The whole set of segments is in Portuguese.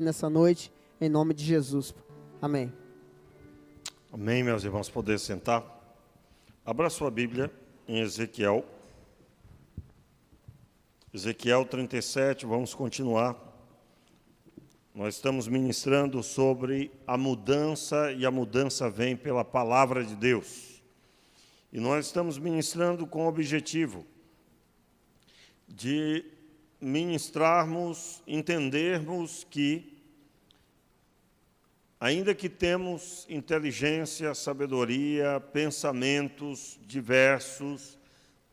nessa noite, em nome de Jesus. Amém. Amém, meus irmãos, poder sentar. Abra sua Bíblia em Ezequiel 37, vamos continuar. Nós estamos ministrando sobre a mudança, e a mudança vem pela palavra de Deus. E nós estamos ministrando com o objetivo de ministrarmos, entendermos que, ainda que temos inteligência, sabedoria, pensamentos diversos,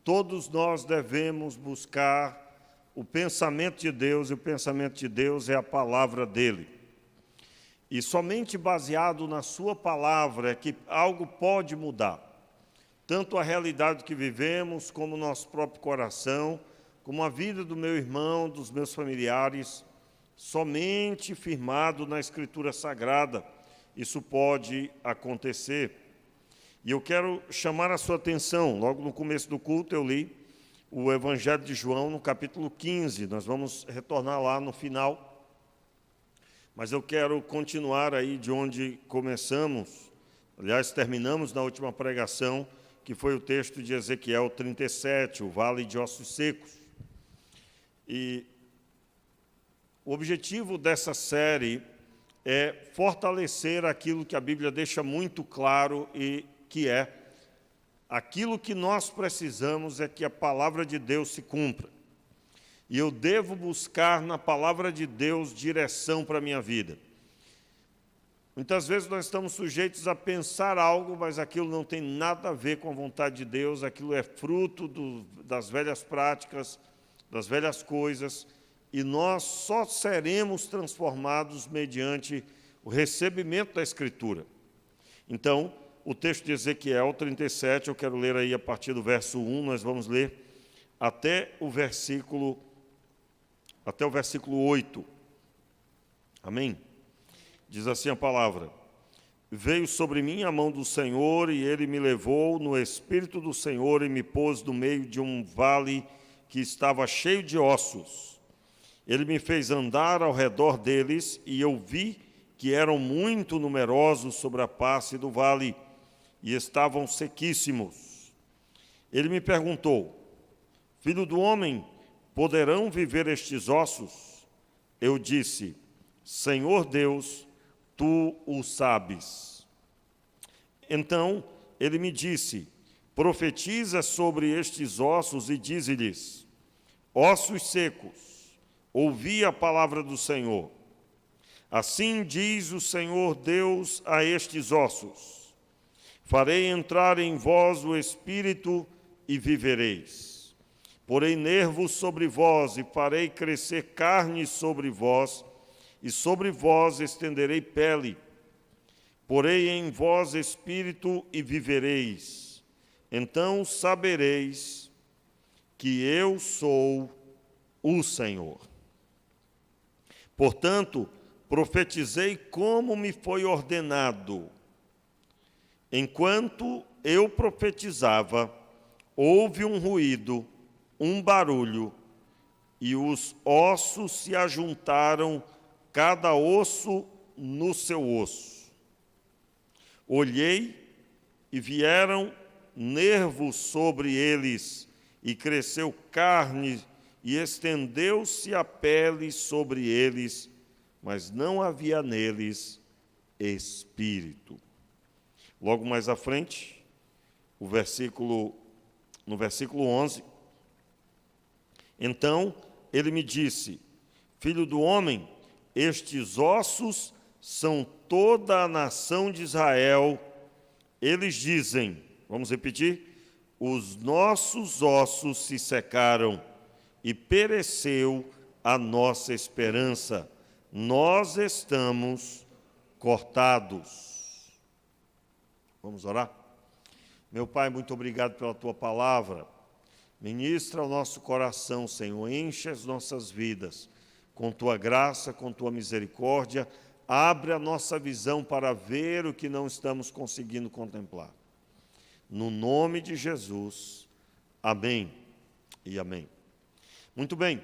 todos nós devemos buscar o pensamento de Deus, e o pensamento de Deus é a palavra dele. E somente baseado na sua palavra é que algo pode mudar. Tanto a realidade que vivemos, como o nosso próprio coração, como a vida do meu irmão, dos meus familiares, somente firmado na Escritura Sagrada, isso pode acontecer. E eu quero chamar a sua atenção, logo no começo do culto eu li o Evangelho de João no capítulo 15, nós vamos retornar lá no final, mas eu quero continuar aí de onde começamos, aliás, terminamos na última pregação, que foi o texto de Ezequiel 37, o Vale de Ossos Secos. E o objetivo dessa série é fortalecer aquilo que a Bíblia deixa muito claro, e que é aquilo que nós precisamos é que a palavra de Deus se cumpra. E eu devo buscar na palavra de Deus direção para a minha vida. Muitas vezes nós estamos sujeitos a pensar algo, mas aquilo não tem nada a ver com a vontade de Deus, aquilo é fruto das velhas práticas, das velhas coisas, e nós só seremos transformados mediante o recebimento da Escritura. Então, o texto de Ezequiel 37, eu quero ler aí a partir do verso 1, nós vamos ler até o versículo 8. Amém? Diz assim a palavra: Veio sobre mim a mão do Senhor, e ele me levou no Espírito do Senhor e me pôs no meio de um vale que estava cheio de ossos. Ele me fez andar ao redor deles, e eu vi que eram muito numerosos sobre a face do vale, e estavam sequíssimos. Ele me perguntou: Filho do homem, poderão viver estes ossos? Eu disse: Senhor Deus, tu o sabes. Então ele me disse: Profetiza sobre estes ossos e dize-lhes: Ossos secos, ouvi a palavra do Senhor. Assim diz o Senhor Deus a estes ossos: Farei entrar em vós o Espírito e vivereis. Porei nervos sobre vós e farei crescer carne sobre vós, e sobre vós estenderei pele. Porei em vós espírito e vivereis. Então sabereis que eu sou o Senhor. Portanto, profetizei como me foi ordenado. Enquanto eu profetizava, houve um ruído, um barulho, e os ossos se ajuntaram, cada osso no seu osso. Olhei, e vieram nervos sobre eles, e cresceu carne, e estendeu-se a pele sobre eles, mas não havia neles espírito. Logo mais à frente, no versículo 11, então ele me disse: Filho do homem, estes ossos são toda a nação de Israel. Eles dizem, vamos repetir: os nossos ossos se secaram e pereceu a nossa esperança. Nós estamos cortados. Vamos orar? Meu Pai, muito obrigado pela Tua palavra. Ministra o nosso coração, Senhor. Enche as nossas vidas com Tua graça, com Tua misericórdia. Abre a nossa visão para ver o que não estamos conseguindo contemplar. No nome de Jesus. Amém e amém. Muito bem.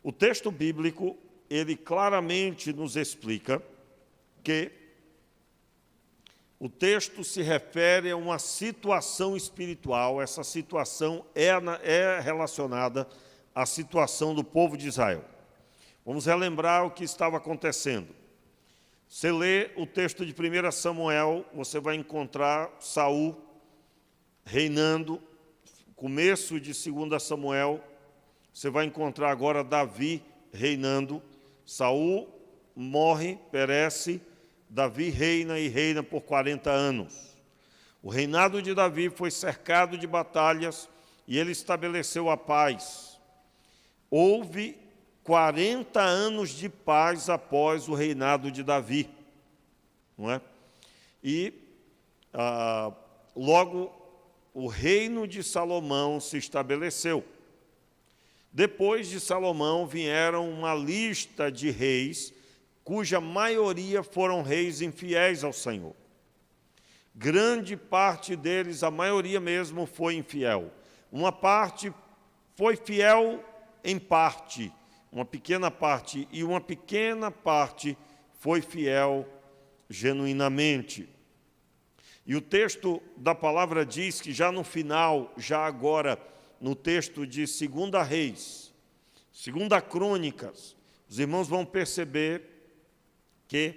O texto bíblico, ele claramente nos explica que o texto se refere a uma situação espiritual. Essa situação é relacionada à situação do povo de Israel. Vamos relembrar o que estava acontecendo. Você lê o texto de 1 Samuel, você vai encontrar Saul reinando. Começo de 2 Samuel, você vai encontrar agora Davi reinando. Saul morre, perece, Davi reina e reina por 40 anos. O reinado de Davi foi cercado de batalhas e ele estabeleceu a paz. Houve 40 anos de paz após o reinado de Davi, não é? E logo o reino de Salomão se estabeleceu. Depois de Salomão vieram uma lista de reis, cuja maioria foram reis infiéis ao Senhor. Grande parte deles, a maioria mesmo, foi infiel. Uma parte foi fiel em parte, uma pequena parte, e uma pequena parte foi fiel genuinamente. E o texto da palavra diz que já no final, já agora, no texto de 2 Reis, 2 Crônicas, os irmãos vão perceber que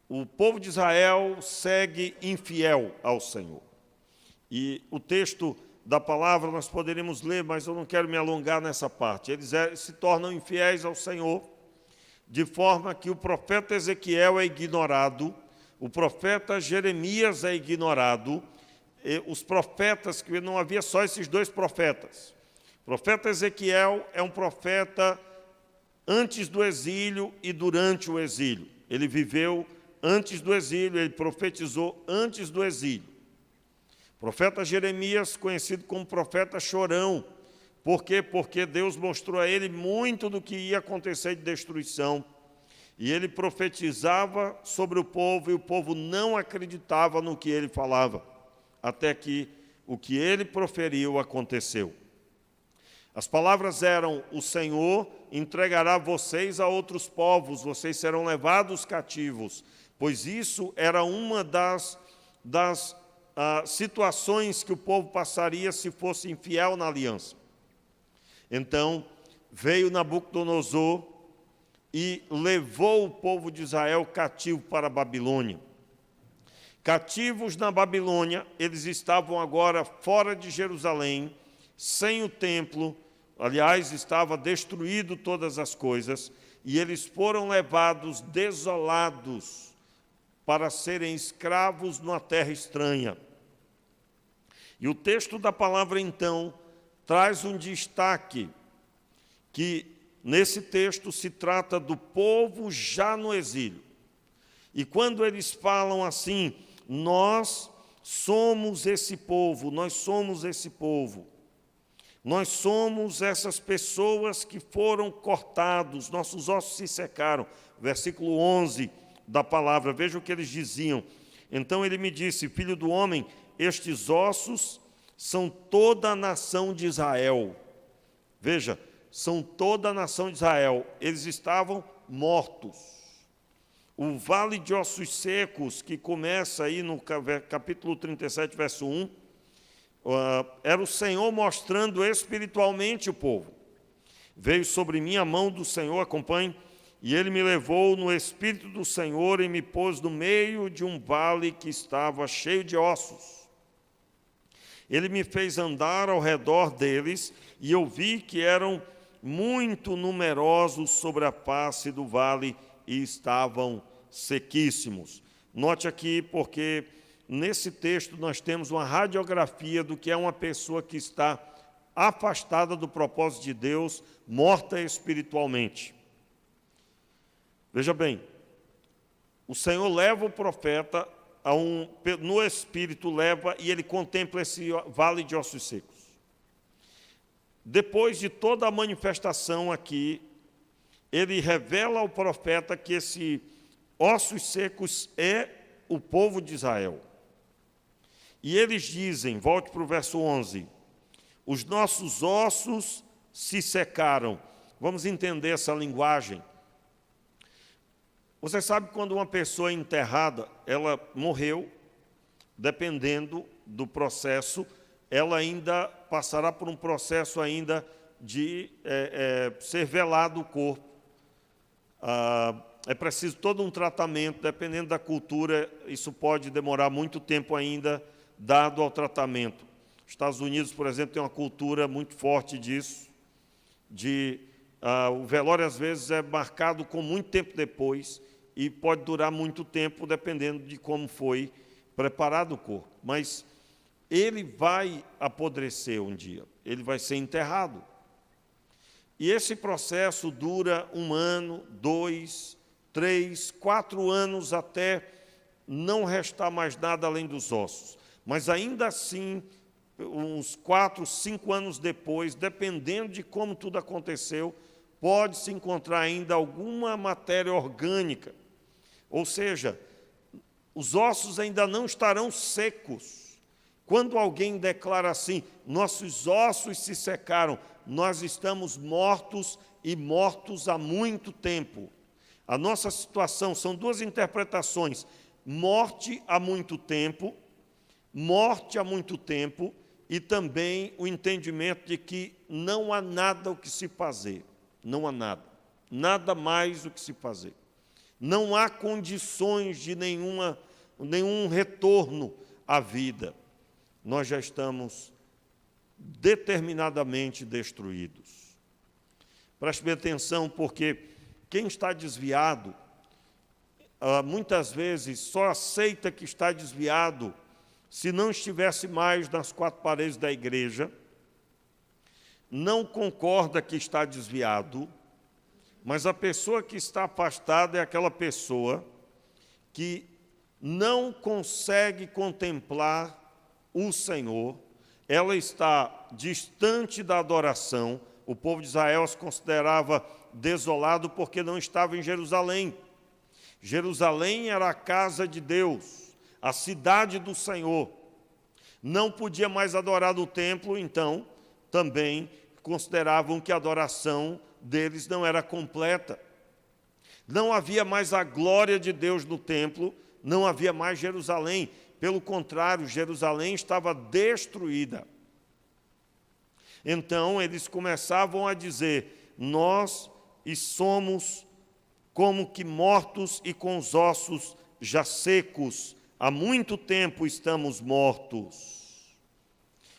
o povo de Israel segue infiel ao Senhor. E o texto da palavra nós poderíamos ler, mas eu não quero me alongar nessa parte. Eles se tornam infiéis ao Senhor, de forma que o profeta Ezequiel é ignorado, o profeta Jeremias é ignorado, os profetas, que não havia só esses dois profetas. O profeta Ezequiel é um profeta antes do exílio e durante o exílio. Ele viveu antes do exílio, ele profetizou antes do exílio. O profeta Jeremias, conhecido como profeta chorão. Por quê? Porque Deus mostrou a ele muito do que ia acontecer de destruição. E ele profetizava sobre o povo, e o povo não acreditava no que ele falava, até que o que ele proferiu aconteceu. As palavras eram: o Senhor entregará vocês a outros povos, vocês serão levados cativos, pois isso era uma das situações que o povo passaria se fosse infiel na aliança. Então, veio Nabucodonosor e levou o povo de Israel cativo para a Babilônia. Cativos na Babilônia, eles estavam agora fora de Jerusalém, sem o templo. Aliás, estava destruído todas as coisas, e eles foram levados desolados para serem escravos numa terra estranha. E o texto da palavra, então, traz um destaque, que nesse texto se trata do povo já no exílio. E quando eles falam assim: nós somos esse povo, nós somos esse povo, nós somos essas pessoas que foram cortados, nossos ossos se secaram. Versículo 11 da palavra, veja o que eles diziam. Então ele me disse: filho do homem, estes ossos são toda a nação de Israel. Veja, são toda a nação de Israel. Eles estavam mortos. O vale de ossos secos, que começa aí no capítulo 37, verso 1, era o Senhor mostrando espiritualmente o povo. Veio sobre mim a mão do Senhor, acompanhe, e ele me levou no Espírito do Senhor e me pôs no meio de um vale que estava cheio de ossos. Ele me fez andar ao redor deles, e eu vi que eram muito numerosos sobre a face do vale e estavam sequíssimos. Note aqui, porque nesse texto nós temos uma radiografia do que é uma pessoa que está afastada do propósito de Deus, morta espiritualmente. Veja bem, o Senhor leva o profeta no espírito, leva, e ele contempla esse vale de ossos secos. Depois de toda a manifestação aqui, ele revela ao profeta que esse ossos secos é o povo de Israel. E eles dizem, volte para o verso 11, os nossos ossos se secaram Vamos entender essa linguagem. Você sabe que quando uma pessoa é enterrada, ela morreu, dependendo do processo, ela ainda passará por um processo ainda de ser velado o corpo. É preciso todo um tratamento, dependendo da cultura, isso pode demorar muito tempo ainda, dado ao tratamento. Os Estados Unidos, por exemplo, tem uma cultura muito forte disso, o velório, às vezes, é marcado com muito tempo depois e pode durar muito tempo, dependendo de como foi preparado o corpo. Mas ele vai apodrecer um dia, ele vai ser enterrado. E esse processo dura 1 ano, 2, 3, 4 anos, até não restar mais nada além dos ossos. Mas ainda assim, uns 4, 5 anos depois, dependendo de como tudo aconteceu, pode-se encontrar ainda alguma matéria orgânica. Ou seja, os ossos ainda não estarão secos. Quando alguém declara assim, nossos ossos se secaram, nós estamos mortos e mortos há muito tempo. A nossa situação são 2 interpretações: morte há muito tempo, e também o entendimento de que não há nada o que se fazer, não há nada mais o que se fazer. Não há condições de nenhum retorno à vida. Nós já estamos determinadamente destruídos. Preste bem atenção, porque quem está desviado, muitas vezes só aceita que está desviado se não estivesse mais nas 4 paredes da igreja, não concorda que está desviado, mas a pessoa que está afastada é aquela pessoa que não consegue contemplar o Senhor, ela está distante da adoração. O povo de Israel se considerava desolado porque não estava em Jerusalém. Jerusalém era a casa de Deus, a cidade do Senhor. Não podia mais adorar no templo, então também consideravam que a adoração deles não era completa. Não havia mais a glória de Deus no templo, não havia mais Jerusalém. Pelo contrário, Jerusalém estava destruída. Então, eles começavam a dizer, nós somos como que mortos e com os ossos já secos. Há muito tempo estamos mortos.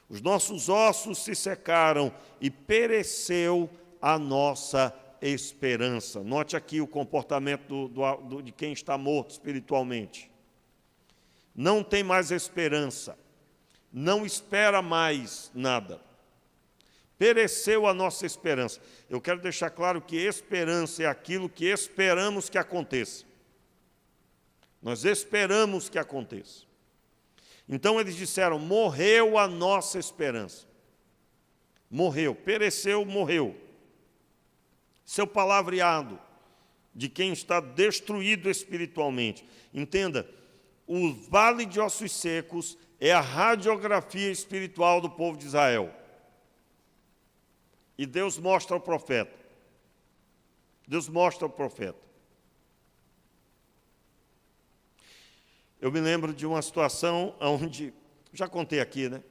Os nossos ossos se secaram e pereceu a nossa esperança. Note aqui o comportamento de quem está morto espiritualmente. Não tem mais esperança, não espera mais nada. Pereceu a nossa esperança. Eu quero deixar claro que esperança é aquilo que esperamos que aconteça. Nós esperamos que aconteça. Então eles disseram, morreu a nossa esperança. Morreu, pereceu, morreu. Seu palavreado de quem está destruído espiritualmente. Entenda, o vale de ossos secos é a radiografia espiritual do povo de Israel. E Deus mostra ao profeta. Deus mostra ao profeta. Eu me lembro de uma situação onde, já contei aqui, né?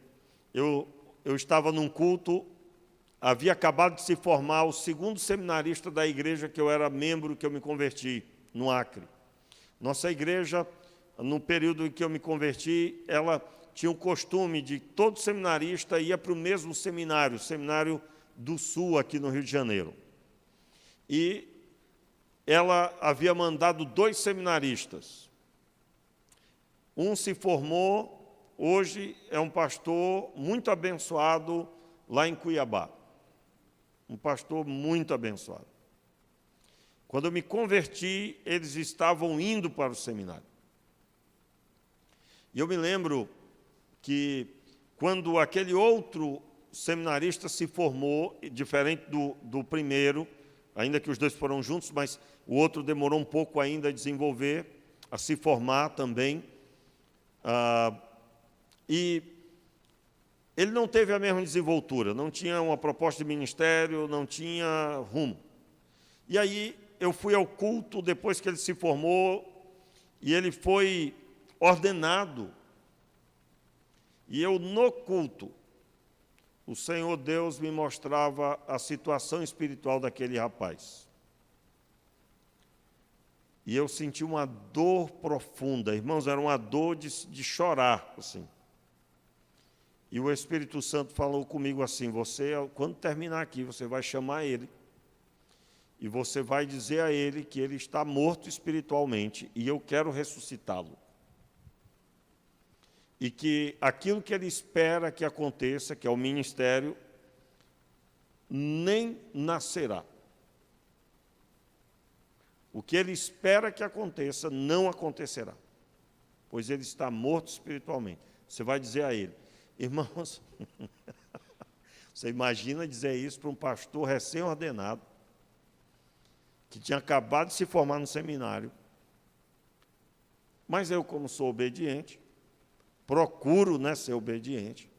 Eu estava num culto, havia acabado de se formar o 2º seminarista da igreja que eu era membro, que eu me converti, no Acre. Nossa igreja, no período em que eu me converti, ela tinha o costume de todo seminarista ia para o mesmo seminário, o Seminário do Sul, aqui no Rio de Janeiro. E ela havia mandado 2 seminaristas. Um se formou, hoje é um pastor muito abençoado lá em Cuiabá. Um pastor muito abençoado. Quando eu me converti, eles estavam indo para o seminário. E eu me lembro que, quando aquele outro seminarista se formou, diferente do primeiro, ainda que os 2 foram juntos, mas o outro demorou um pouco ainda a desenvolver, a se formar também. E ele não teve a mesma desenvoltura, não tinha uma proposta de ministério, não tinha rumo. E aí eu fui ao culto depois que ele se formou, e ele foi ordenado. E eu, no culto, o Senhor Deus me mostrava a situação espiritual daquele rapaz. E eu senti uma dor profunda, irmãos, era uma dor de chorar, assim. E o Espírito Santo falou comigo assim: você, quando terminar aqui, você vai chamar ele, e você vai dizer a ele que ele está morto espiritualmente, e eu quero ressuscitá-lo. E que aquilo que ele espera que aconteça, que é o ministério, nem nascerá. O que ele espera que aconteça, não acontecerá, pois ele está morto espiritualmente. Você vai dizer a ele, irmãos, você imagina dizer isso para um pastor recém-ordenado, que tinha acabado de se formar no seminário, mas eu, como sou obediente, procuro, né, ser obediente,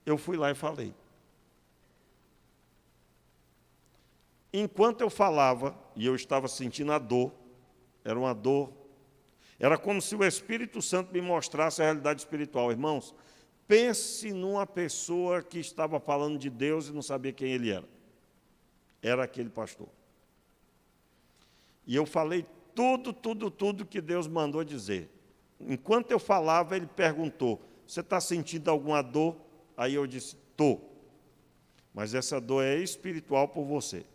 eu fui lá e falei. Enquanto eu falava, e eu estava sentindo a dor, era uma dor, era como se o Espírito Santo me mostrasse a realidade espiritual. Irmãos, pense numa pessoa que estava falando de Deus e não sabia quem ele era. Era aquele pastor. E eu falei tudo que Deus mandou dizer. Enquanto eu falava, ele perguntou, você está sentindo alguma dor? Aí eu disse, estou. Mas essa dor é espiritual por você.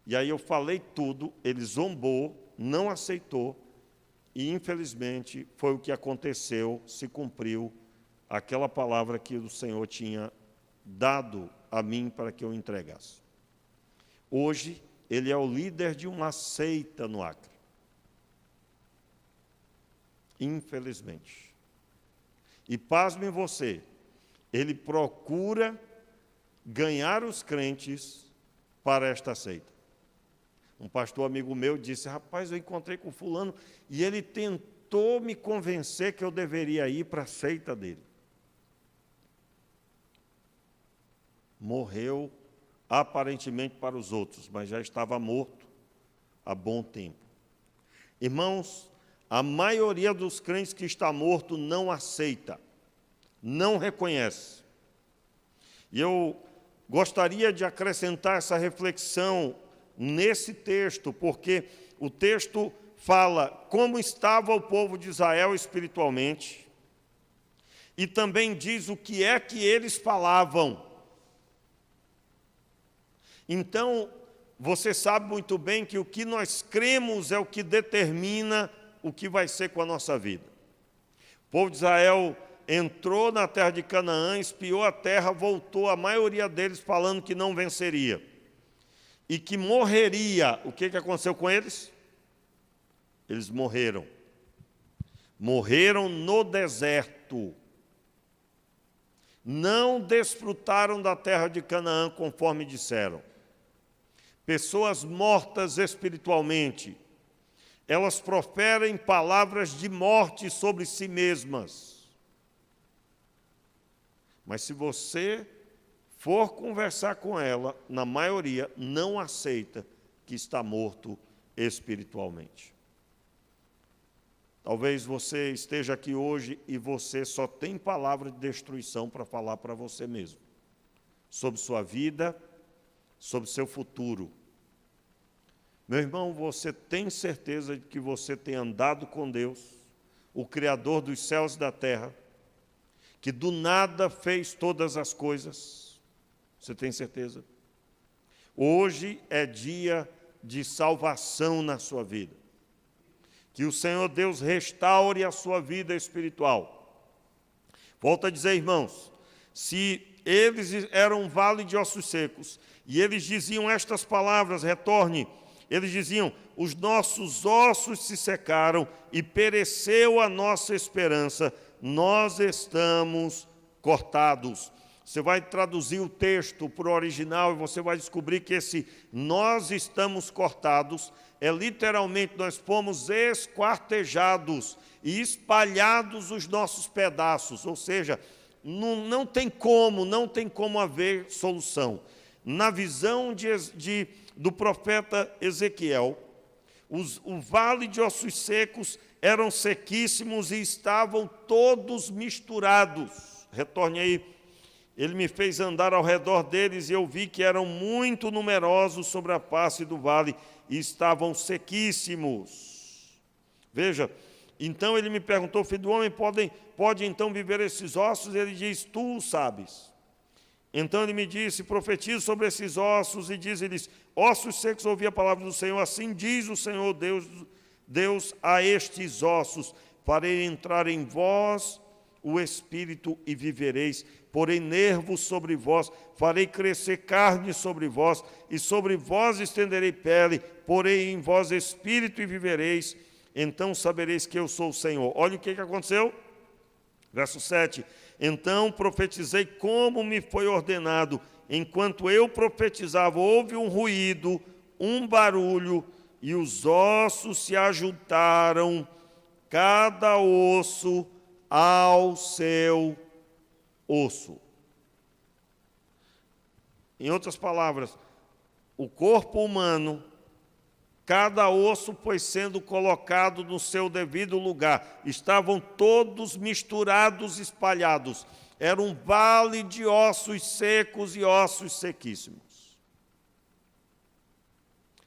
E aí eu falei tudo, ele zombou, não aceitou, e infelizmente foi o que aconteceu, se cumpriu aquela palavra que o Senhor tinha dado a mim para que eu entregasse. Hoje, ele é o líder de uma seita no Acre. Infelizmente. E pasme você, ele procura ganhar os crentes para esta seita. Um pastor amigo meu disse, rapaz, eu encontrei com fulano e ele tentou me convencer que eu deveria ir para a seita dele. Morreu aparentemente para os outros, mas já estava morto há bom tempo. Irmãos, a maioria dos crentes que está morto não aceita, não reconhece. E eu gostaria de acrescentar essa reflexão nesse texto, porque o texto fala como estava o povo de Israel espiritualmente, e também diz o que é que eles falavam. Então, você sabe muito bem que o que nós cremos é o que determina o que vai ser com a nossa vida. O povo de Israel entrou na terra de Canaã, espiou a terra, voltou, a maioria deles falando que não venceria. E que morreria. O que aconteceu com eles? Eles morreram. Morreram no deserto. Não desfrutaram da terra de Canaã conforme disseram. Pessoas mortas espiritualmente. Elas proferem palavras de morte sobre si mesmas. Mas se você for conversar com ela, na maioria não aceita que está morto espiritualmente. Talvez você esteja aqui hoje e você só tem palavra de destruição para falar para você mesmo, sobre sua vida, sobre seu futuro. Meu irmão, você tem certeza de que você tem andado com Deus, o Criador dos céus e da terra, que do nada fez todas as coisas? Você tem certeza? Hoje é dia de salvação na sua vida. Que o Senhor Deus restaure a sua vida espiritual. Volto a dizer, irmãos, se eles eram um vale de ossos secos, e eles diziam estas palavras, retorne, eles diziam, os nossos ossos se secaram e pereceu a nossa esperança, nós estamos cortados. você vai traduzir o texto para o original e você vai descobrir que esse nós estamos cortados é literalmente nós fomos esquartejados e espalhados os nossos pedaços, ou seja, não tem como haver solução. Na visão do profeta Ezequiel, o vale de ossos secos eram sequíssimos e estavam todos misturados. Retorne aí. Ele me fez andar ao redor deles e eu vi que eram muito numerosos sobre a face do vale e estavam sequíssimos. Veja, então ele me perguntou, filho do homem, pode então viver esses ossos? Ele diz, tu sabes. Então ele me disse, profetiza sobre esses ossos e diz-lhes, ossos secos, ouvi a palavra do Senhor, assim diz o Senhor Deus a estes ossos, farei entrar em vós o espírito e vivereis, porei nervos sobre vós, farei crescer carne sobre vós, e sobre vós estenderei pele, porei em vós espírito e vivereis, então sabereis que eu sou o Senhor. Olha o que aconteceu. Verso 7. Então profetizei como me foi ordenado. Enquanto eu profetizava, houve um ruído, um barulho, e os ossos se ajuntaram, cada osso ao seu osso. Em outras palavras, o corpo humano, cada osso foi sendo colocado no seu devido lugar. Estavam todos misturados, espalhados. Era um vale de ossos secos e ossos sequíssimos.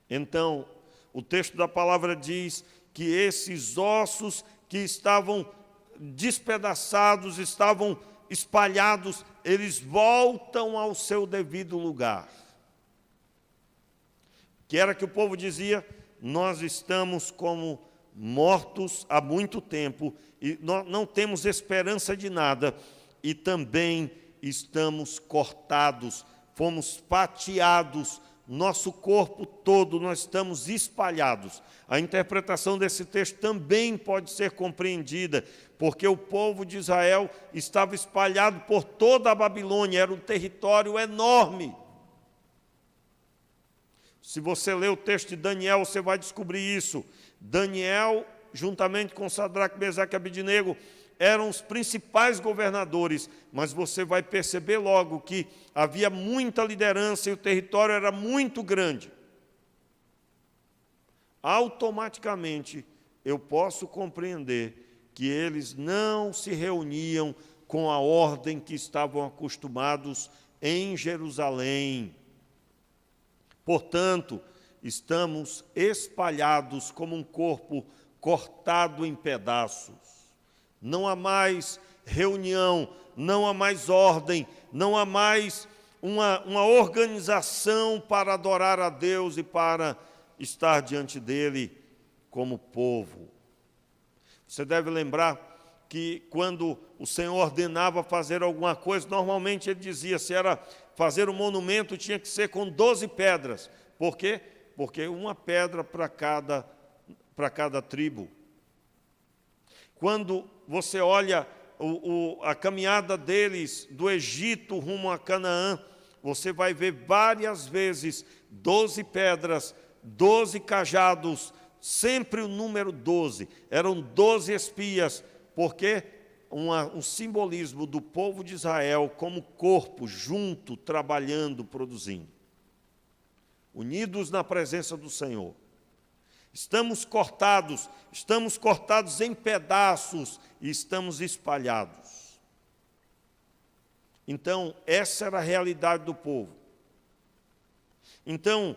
Então, o texto da palavra diz que esses ossos que estavam despedaçados, estavam espalhados, eles voltam ao seu devido lugar. Que era que o povo dizia, nós estamos como mortos há muito tempo, e nós não temos esperança de nada, e também estamos cortados, fomos fatiados, nosso corpo todo, nós estamos espalhados. A interpretação desse texto também pode ser compreendida, porque o povo de Israel estava espalhado por toda a Babilônia, era um território enorme. Se você ler o texto de Daniel, você vai descobrir isso. Daniel, juntamente com Sadraque, Mesaque e Abednego, eram os principais governadores, mas você vai perceber logo que havia muita liderança e o território era muito grande. Automaticamente, eu posso compreender que eles não se reuniam com a ordem que estavam acostumados em Jerusalém. Portanto, estamos espalhados como um corpo cortado em pedaços. Não há mais reunião, não há mais ordem, não há mais uma organização para adorar a Deus e para estar diante dEle como povo. Você deve lembrar que quando o Senhor ordenava fazer alguma coisa, normalmente Ele dizia, se era fazer um monumento, tinha que ser com 12 pedras. Por quê? Porque uma pedra para cada tribo. Quando você olha a caminhada deles do Egito rumo a Canaã, você vai ver várias vezes 12 pedras, 12 cajados, sempre o número 12. Eram 12 espias, porque um simbolismo do povo de Israel como corpo, junto, trabalhando, produzindo. Unidos na presença do Senhor. Estamos cortados em pedaços e estamos espalhados. Então, essa era a realidade do povo. Então,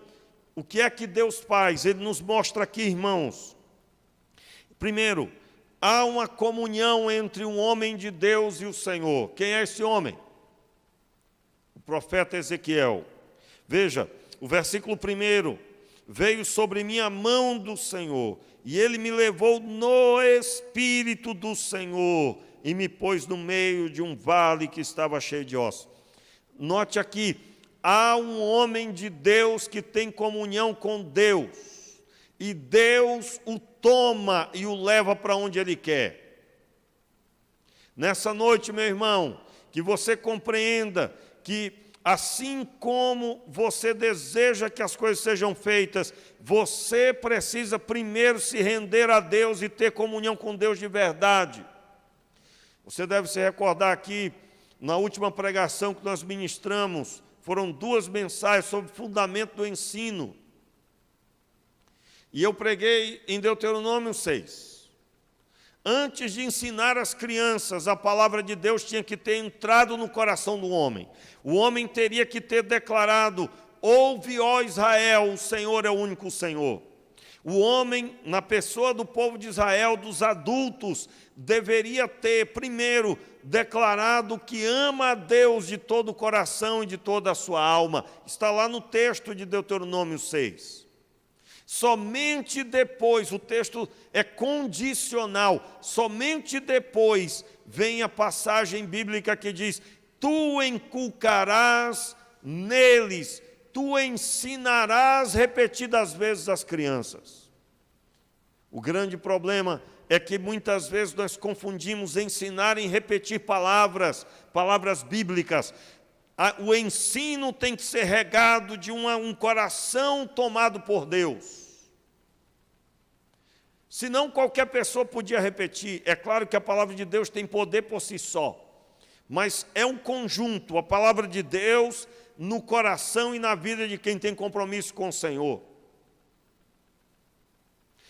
o que é que Deus faz? Ele nos mostra aqui, irmãos. Primeiro, há uma comunhão entre um homem de Deus e o Senhor. Quem é esse homem? O profeta Ezequiel. Veja, o versículo 1, veio sobre mim a mão do Senhor, e Ele me levou no Espírito do Senhor, e me pôs no meio de um vale que estava cheio de ossos. Note aqui, há um homem de Deus que tem comunhão com Deus, e Deus o toma e o leva para onde Ele quer. Nessa noite, meu irmão, que você compreenda que, assim como você deseja que as coisas sejam feitas, você precisa primeiro se render a Deus e ter comunhão com Deus de verdade. Você deve se recordar aqui, na última pregação que nós ministramos, foram 2 mensagens sobre o fundamento do ensino. E eu preguei em Deuteronômio 6. Antes de ensinar as crianças, a palavra de Deus tinha que ter entrado no coração do homem. O homem teria que ter declarado: ouve, ó Israel, o Senhor é o único Senhor. O homem, na pessoa do povo de Israel, dos adultos, deveria ter, primeiro, declarado que ama a Deus de todo o coração e de toda a sua alma. Está lá no texto de Deuteronômio 6. Somente depois, o texto é condicional, somente depois vem a passagem bíblica que diz: tu inculcarás neles, tu ensinarás repetidas vezes às crianças. O grande problema é que muitas vezes nós confundimos ensinar em repetir palavras bíblicas. O ensino tem que ser regado de um coração tomado por Deus. Senão qualquer pessoa podia repetir. É claro que a palavra de Deus tem poder por si só, mas é um conjunto, a palavra de Deus no coração e na vida de quem tem compromisso com o Senhor.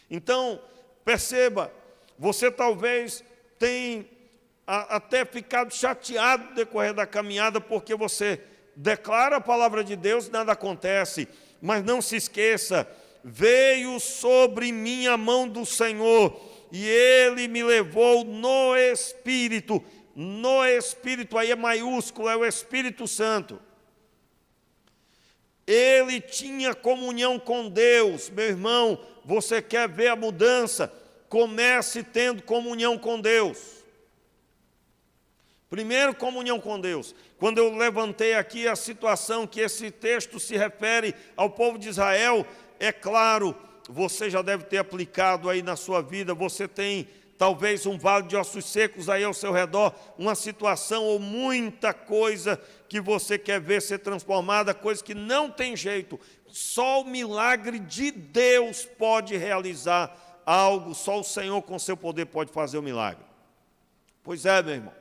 Então, perceba, você talvez tenha até ficado chateado no decorrer da caminhada, porque você declara a palavra de Deus e nada acontece. Mas não se esqueça, veio sobre mim a mão do Senhor, e Ele me levou no Espírito aí é maiúsculo, é o Espírito Santo. Ele tinha comunhão com Deus. Meu irmão, você quer ver a mudança? Comece tendo comunhão com Deus. Primeiro, comunhão com Deus. Quando eu levantei aqui a situação que esse texto se refere ao povo de Israel, é claro, você já deve ter aplicado aí na sua vida, você tem talvez um vale de ossos secos aí ao seu redor, uma situação ou muita coisa que você quer ver ser transformada, coisa que não tem jeito. Só o milagre de Deus pode realizar algo, só o Senhor com seu poder pode fazer o milagre. Pois é, meu irmão.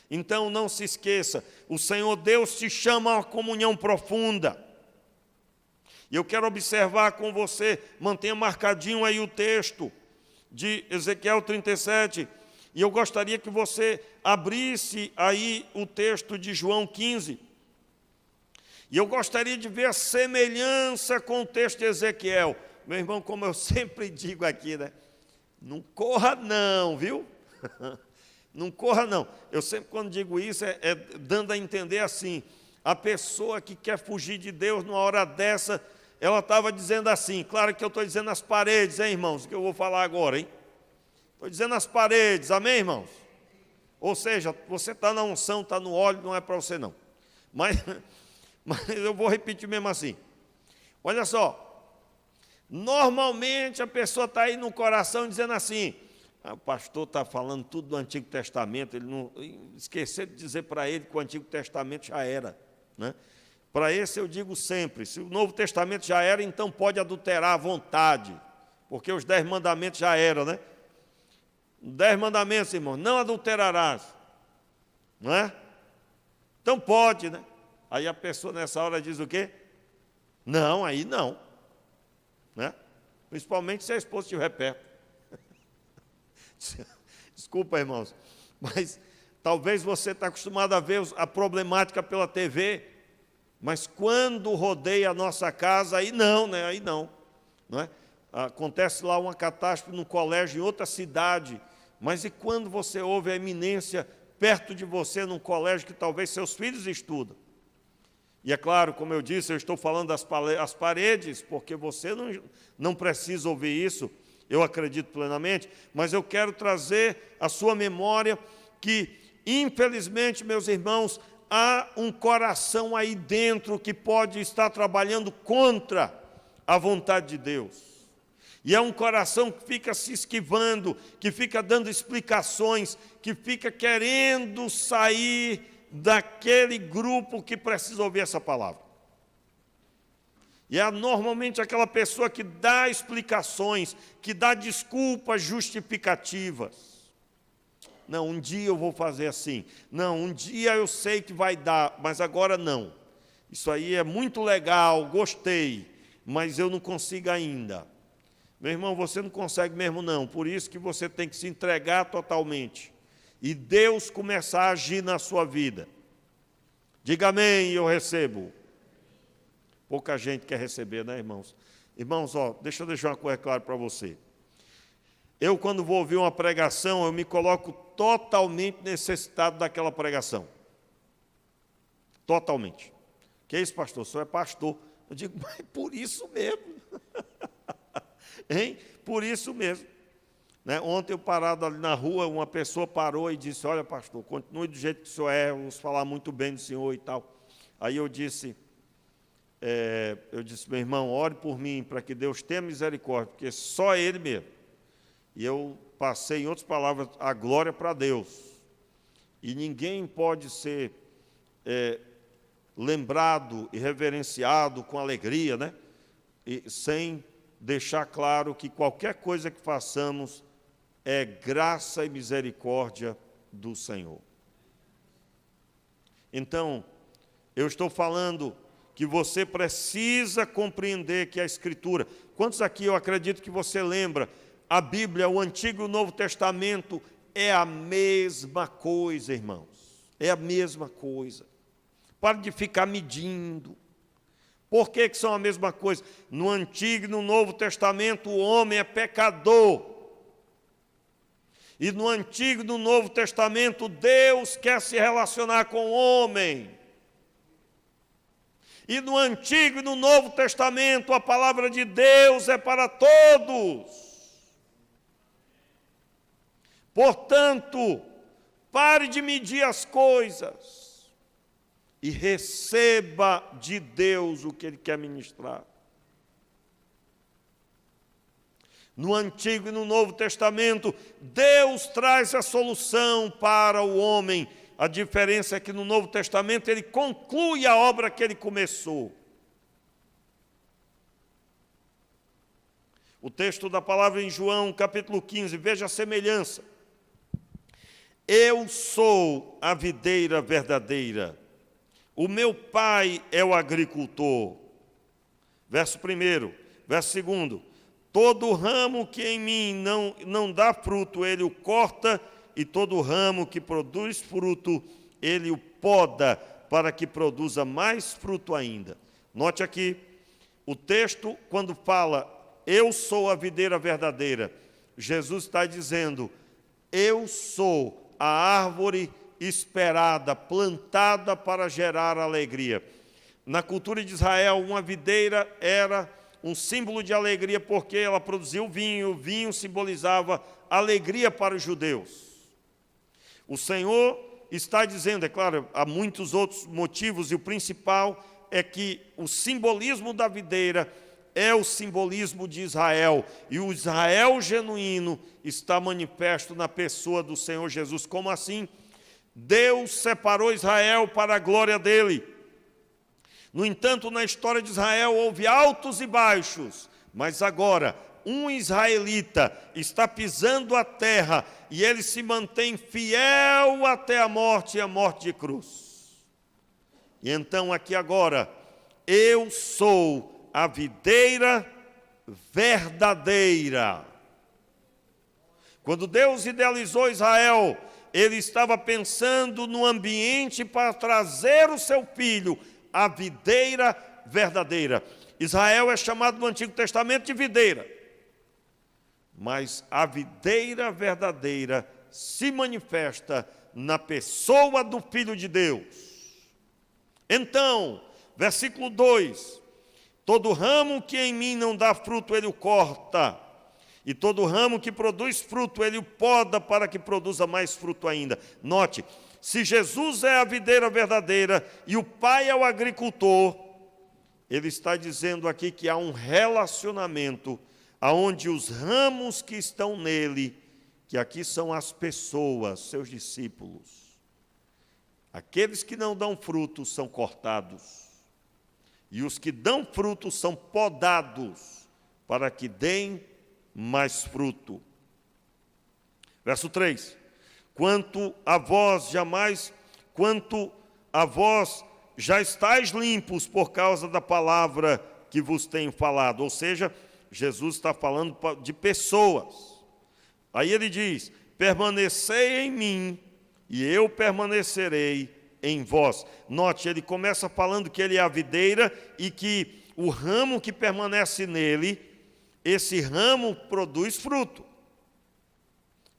Então não se esqueça, o Senhor Deus te chama a uma comunhão profunda. E eu quero observar com você, mantenha marcadinho aí o texto de Ezequiel 37, e eu gostaria que você abrisse aí o texto de João 15. E eu gostaria de ver a semelhança com o texto de Ezequiel. Meu irmão, como eu sempre digo aqui, né? Não corra não, viu? Não corra não. Eu sempre quando digo isso é dando a entender assim, a pessoa que quer fugir de Deus numa hora dessa, ela estava dizendo assim, claro que eu estou dizendo as paredes, hein, irmãos, que eu vou falar agora, hein? Estou dizendo as paredes, amém, irmãos? Ou seja, você está na unção, está no óleo, não é para você não. Mas eu vou repetir mesmo assim. Olha só, normalmente a pessoa está aí no coração dizendo assim, o pastor está falando tudo do Antigo Testamento, ele não esqueceu de dizer para ele que o Antigo Testamento já era, né? Para esse eu digo sempre, se o Novo Testamento já era, então pode adulterar à vontade, porque os 10 mandamentos já eram, né? 10 mandamentos, irmão, não adulterarás, não é? Então pode, né? Aí a pessoa nessa hora diz o quê? Não, aí não, né? Principalmente se a esposa estiver perto. Desculpa, irmãos, mas talvez você está acostumado a ver a problemática pela TV, mas quando rodeia a nossa casa, aí não, né? Aí não é? Acontece lá uma catástrofe no colégio em outra cidade, mas e quando você ouve a eminência perto de você num colégio que talvez seus filhos estudam? E é claro, como eu disse, eu estou falando das paredes, porque você não precisa ouvir isso, eu acredito plenamente, mas eu quero trazer à sua memória que, infelizmente, meus irmãos, há um coração aí dentro que pode estar trabalhando contra a vontade de Deus. E é um coração que fica se esquivando, que fica dando explicações, que fica querendo sair daquele grupo que precisa ouvir essa palavra. E é normalmente aquela pessoa que dá explicações, que dá desculpas justificativas. Não, um dia eu vou fazer assim. Não, um dia eu sei que vai dar, mas agora não. Isso aí é muito legal, gostei, mas eu não consigo ainda. Meu irmão, você não consegue mesmo não, por isso que você tem que se entregar totalmente. E Deus começar a agir na sua vida. Diga amém, eu recebo. Pouca gente quer receber, né, irmãos? Irmãos, deixa eu deixar uma coisa clara para você. Eu, quando vou ouvir uma pregação, eu me coloco totalmente necessitado daquela pregação. Totalmente. Que é isso, pastor? O senhor é pastor. Eu digo, mas por isso mesmo. Hein? Por isso mesmo. Né? Ontem eu parado ali na rua, uma pessoa parou e disse, olha, pastor, continue do jeito que o senhor é, vamos falar muito bem do senhor e tal. Aí eu disse, meu irmão, ore por mim, para que Deus tenha misericórdia, porque só Ele mesmo. E eu passei, em outras palavras, a glória para Deus. E ninguém pode ser lembrado e reverenciado com alegria, né? E sem deixar claro que qualquer coisa que façamos é graça e misericórdia do Senhor. Então, eu estou falando que você precisa compreender que a Escritura... Quantos aqui eu acredito que você lembra? A Bíblia, o Antigo e o Novo Testamento é a mesma coisa, irmãos. É a mesma coisa. Pare de ficar medindo. Por que são a mesma coisa? No Antigo e no Novo Testamento, o homem é pecador. E no Antigo e no Novo Testamento, Deus quer se relacionar com o homem. E no Antigo e no Novo Testamento, a palavra de Deus é para todos. Portanto, pare de medir as coisas e receba de Deus o que Ele quer ministrar. No Antigo e no Novo Testamento, Deus traz a solução para o homem. A diferença é que no Novo Testamento Ele conclui a obra que Ele começou. O texto da palavra em João, capítulo 15, veja a semelhança. Eu sou a videira verdadeira, o meu pai é o agricultor. Verso 1, verso 2, todo ramo que em mim não dá fruto, ele o corta, e todo ramo que produz fruto, ele o poda, para que produza mais fruto ainda. Note aqui, o texto, quando fala, eu sou a videira verdadeira, Jesus está dizendo, eu sou a árvore esperada, plantada para gerar alegria. Na cultura de Israel, uma videira era um símbolo de alegria, porque ela produzia o vinho simbolizava alegria para os judeus. O Senhor está dizendo, é claro, há muitos outros motivos, e o principal é que o simbolismo da videira é o simbolismo de Israel, e o Israel genuíno está manifesto na pessoa do Senhor Jesus. Como assim? Deus separou Israel para a glória dele. No entanto, na história de Israel houve altos e baixos, mas agora um israelita está pisando a terra e ele se mantém fiel até a morte e a morte de cruz. E então aqui agora, eu sou a videira verdadeira. Quando Deus idealizou Israel, Ele estava pensando no ambiente para trazer o seu filho, a videira verdadeira. Israel é chamado no Antigo Testamento de videira. Mas a videira verdadeira se manifesta na pessoa do Filho de Deus. Então, versículo 2, todo ramo que em mim não dá fruto, ele o corta, e todo ramo que produz fruto, ele o poda para que produza mais fruto ainda. Note, se Jesus é a videira verdadeira e o Pai é o agricultor, ele está dizendo aqui que há um relacionamento onde os ramos que estão nele, que aqui são as pessoas, seus discípulos, Aqueles que não dão fruto são cortados, e os que dão fruto são podados, para que deem mais fruto. Verso 3. Quanto a vós já estáis limpos por causa da palavra que vos tenho falado. Ou seja, Jesus está falando de pessoas. Aí ele diz: permanecei em mim, e eu permanecerei em vós. Note, ele começa falando que ele é a videira e que o ramo que permanece nele, esse ramo produz fruto.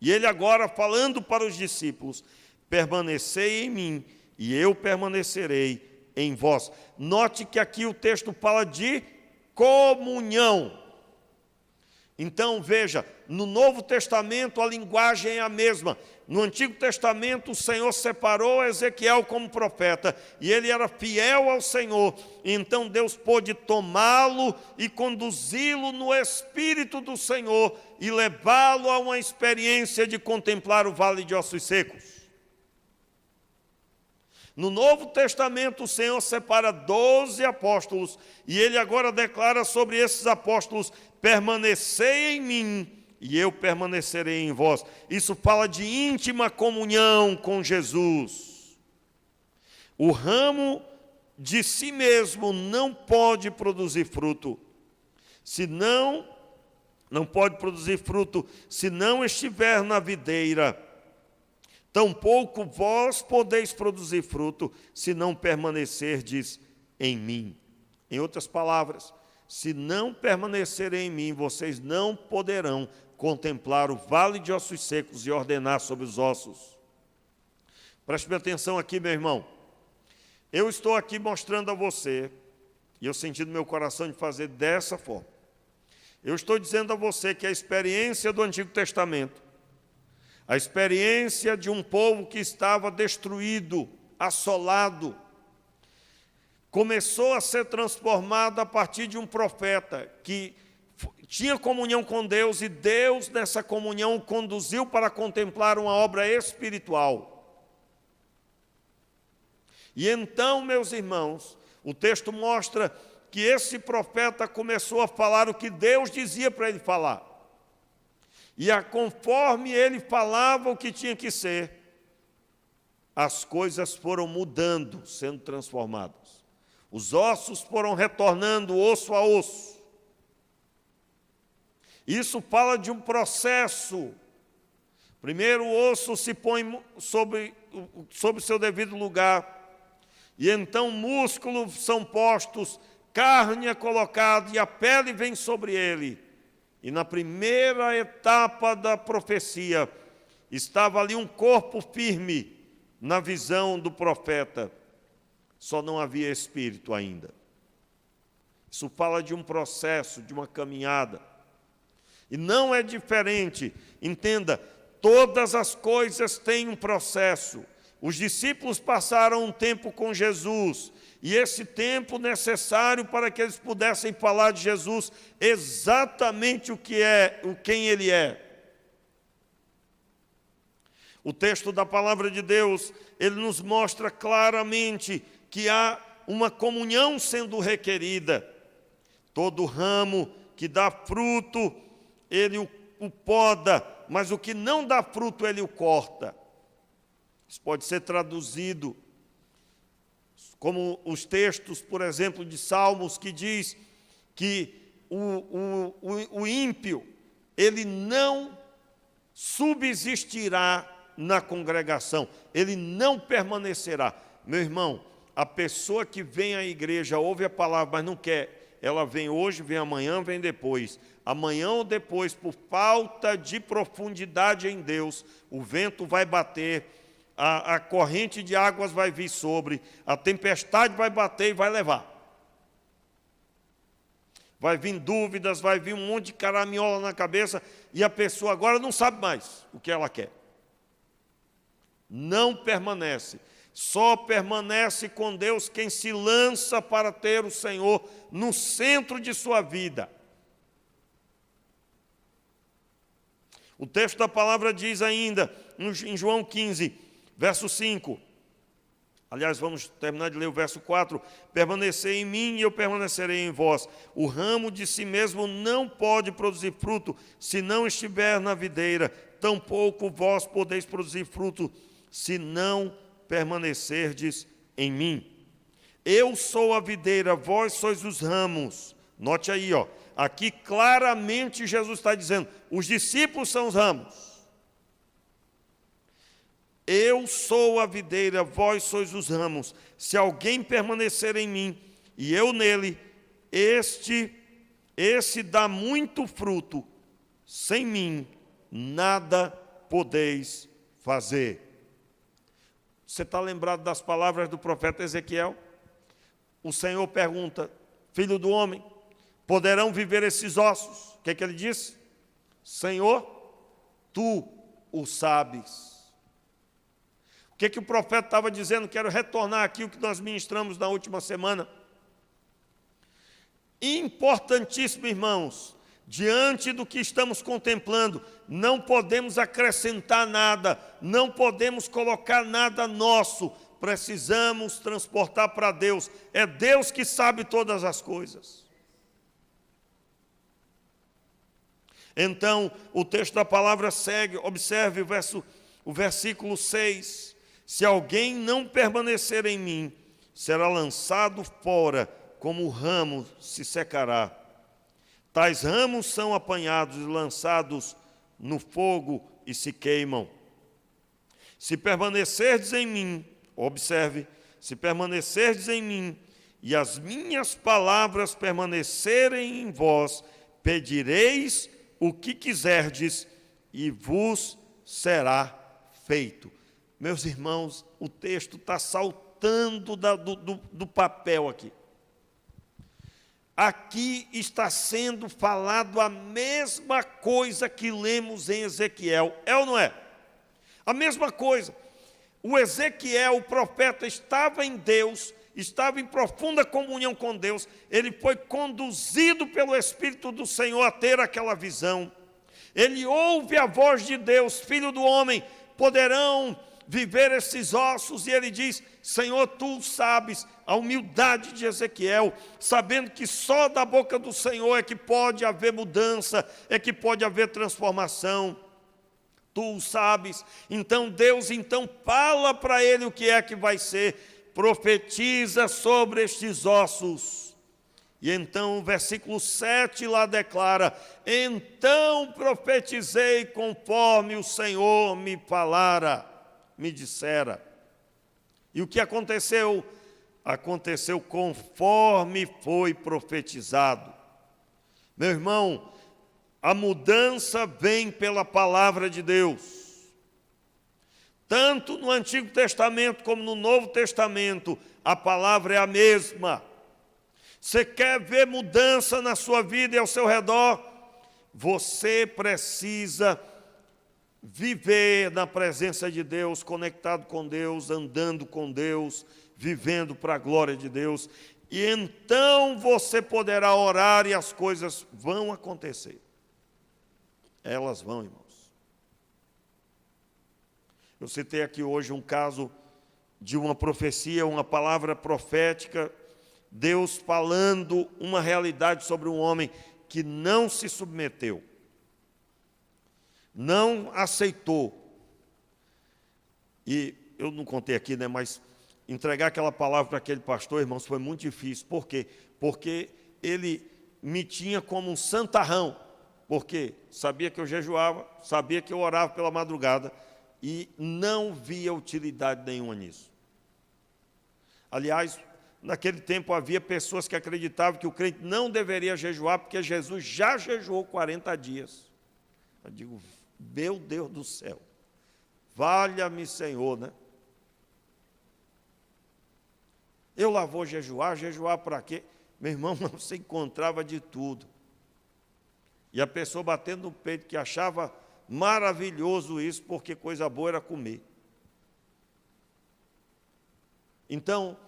E ele agora falando para os discípulos: permanecei em mim, e eu permanecerei em vós. Note que aqui o texto fala de comunhão. Então, veja, no Novo Testamento a linguagem é a mesma. No Antigo Testamento o Senhor separou Ezequiel como profeta, e ele era fiel ao Senhor. Então Deus pôde tomá-lo e conduzi-lo no Espírito do Senhor e levá-lo a uma experiência de contemplar o vale de ossos secos. No Novo Testamento, o Senhor separa 12 apóstolos, e ele agora declara sobre esses apóstolos: permanecei em mim, e eu permanecerei em vós. Isso fala de íntima comunhão com Jesus. O ramo de si mesmo não pode produzir fruto, não pode produzir fruto se não estiver na videira. Tampouco vós podeis produzir fruto, se não permanecerdes em mim. Em outras palavras, se não permanecerem em mim, vocês não poderão contemplar o vale de ossos secos e ordenar sobre os ossos. Preste atenção aqui, meu irmão. Eu estou aqui mostrando a você, e eu senti no meu coração de fazer dessa forma. Eu estou dizendo a você que a experiência do Antigo Testamento, a experiência de um povo que estava destruído, assolado, começou a ser transformada a partir de um profeta que tinha comunhão com Deus, e Deus, nessa comunhão, o conduziu para contemplar uma obra espiritual. E então, meus irmãos, o texto mostra que esse profeta começou a falar o que Deus dizia para ele falar. E conforme ele falava o que tinha que ser, as coisas foram mudando, sendo transformadas. Os ossos foram retornando osso a osso. Isso fala de um processo. Primeiro o osso se põe sobre seu devido lugar, e então músculos são postos, carne é colocada e a pele vem sobre ele. E na primeira etapa da profecia, estava ali um corpo firme na visão do profeta, só não havia espírito ainda. Isso fala de um processo, de uma caminhada. E não é diferente, entenda, todas as coisas têm um processo. Os discípulos passaram um tempo com Jesus, e esse tempo necessário para que eles pudessem falar de Jesus exatamente quem ele é. O texto da palavra de Deus, ele nos mostra claramente que há uma comunhão sendo requerida. Todo ramo que dá fruto, ele o poda, mas o que não dá fruto, ele o corta. Isso pode ser traduzido como os textos, por exemplo, de Salmos, que diz que o ímpio, ele não subsistirá na congregação, ele não permanecerá. Meu irmão, a pessoa que vem à igreja, ouve a palavra, mas não quer, ela vem hoje, vem amanhã, vem depois. Amanhã ou depois, por falta de profundidade em Deus, o vento vai bater, a corrente de águas vai vir sobre, a tempestade vai bater e vai levar. Vai vir dúvidas, vai vir um monte de caraminhola na cabeça, e a pessoa agora não sabe mais o que ela quer. Não permanece. Só permanece com Deus quem se lança para ter o Senhor no centro de sua vida. O texto da palavra diz ainda, em João 15, verso 5, Aliás, vamos terminar de ler o verso 4. Permanecei em mim e eu permanecerei em vós. O ramo de si mesmo não pode produzir fruto se não estiver na videira. Tampouco vós podeis produzir fruto se não permanecerdes em mim. Eu sou a videira, vós sois os ramos. Note aí, aqui claramente Jesus está dizendo, os discípulos são os ramos. Eu sou a videira, vós sois os ramos. Se alguém permanecer em mim e eu nele, esse dá muito fruto. Sem mim, nada podeis fazer. Você está lembrado das palavras do profeta Ezequiel? O Senhor pergunta, filho do homem, poderão viver esses ossos? O que é que ele disse? Senhor, tu o sabes. O que é que o profeta estava dizendo? Quero retornar aqui o que nós ministramos na última semana. Importantíssimo, irmãos, diante do que estamos contemplando, não podemos acrescentar nada, não podemos colocar nada nosso, precisamos transportar para Deus. É Deus que sabe todas as coisas. Então, o texto da palavra segue, observe o versículo 6. Se alguém não permanecer em mim, será lançado fora, como o ramo se secará. Tais ramos são apanhados e lançados no fogo e se queimam. Se permanecerdes em mim, observe, se permanecerdes em mim e as minhas palavras permanecerem em vós, pedireis o que quiserdes e vos será feito. Meus irmãos, o texto está saltando do papel aqui. Aqui está sendo falado a mesma coisa que lemos em Ezequiel. É ou não é? A mesma coisa. O Ezequiel, o profeta, estava em Deus, estava em profunda comunhão com Deus. Ele foi conduzido pelo Espírito do Senhor a ter aquela visão. Ele ouve a voz de Deus, filho do homem, poderão viver esses ossos, e ele diz, Senhor, tu sabes, a humildade de Ezequiel, sabendo que só da boca do Senhor é que pode haver mudança, é que pode haver transformação, tu sabes. Então Deus fala para ele o que é que vai ser, profetiza sobre estes ossos. E então o versículo 7 lá declara, então profetizei conforme o Senhor me falara, me dissera. E o que aconteceu? Aconteceu conforme foi profetizado. Meu irmão, a mudança vem pela palavra de Deus. Tanto no Antigo Testamento como no Novo Testamento, a palavra é a mesma. Você quer ver mudança na sua vida e ao seu redor? Você precisa viver na presença de Deus, conectado com Deus, andando com Deus, vivendo para a glória de Deus. E então você poderá orar e as coisas vão acontecer. Elas vão, irmãos. Eu citei aqui hoje um caso de uma profecia, uma palavra profética, Deus falando uma realidade sobre um homem que não se submeteu, não aceitou. E eu não contei aqui, mas entregar aquela palavra para aquele pastor, irmãos, foi muito difícil. Por quê? Porque ele me tinha como um santarrão. Porque sabia que eu jejuava, sabia que eu orava pela madrugada e não via utilidade nenhuma nisso. Aliás, naquele tempo havia pessoas que acreditavam que o crente não deveria jejuar porque Jesus já jejuou 40 dias. Eu digo, meu Deus do céu, valha-me Senhor, né? Eu lá vou jejuar para quê? Meu irmão, você encontrava de tudo. E a pessoa batendo no peito que achava maravilhoso isso, porque coisa boa era comer. Então,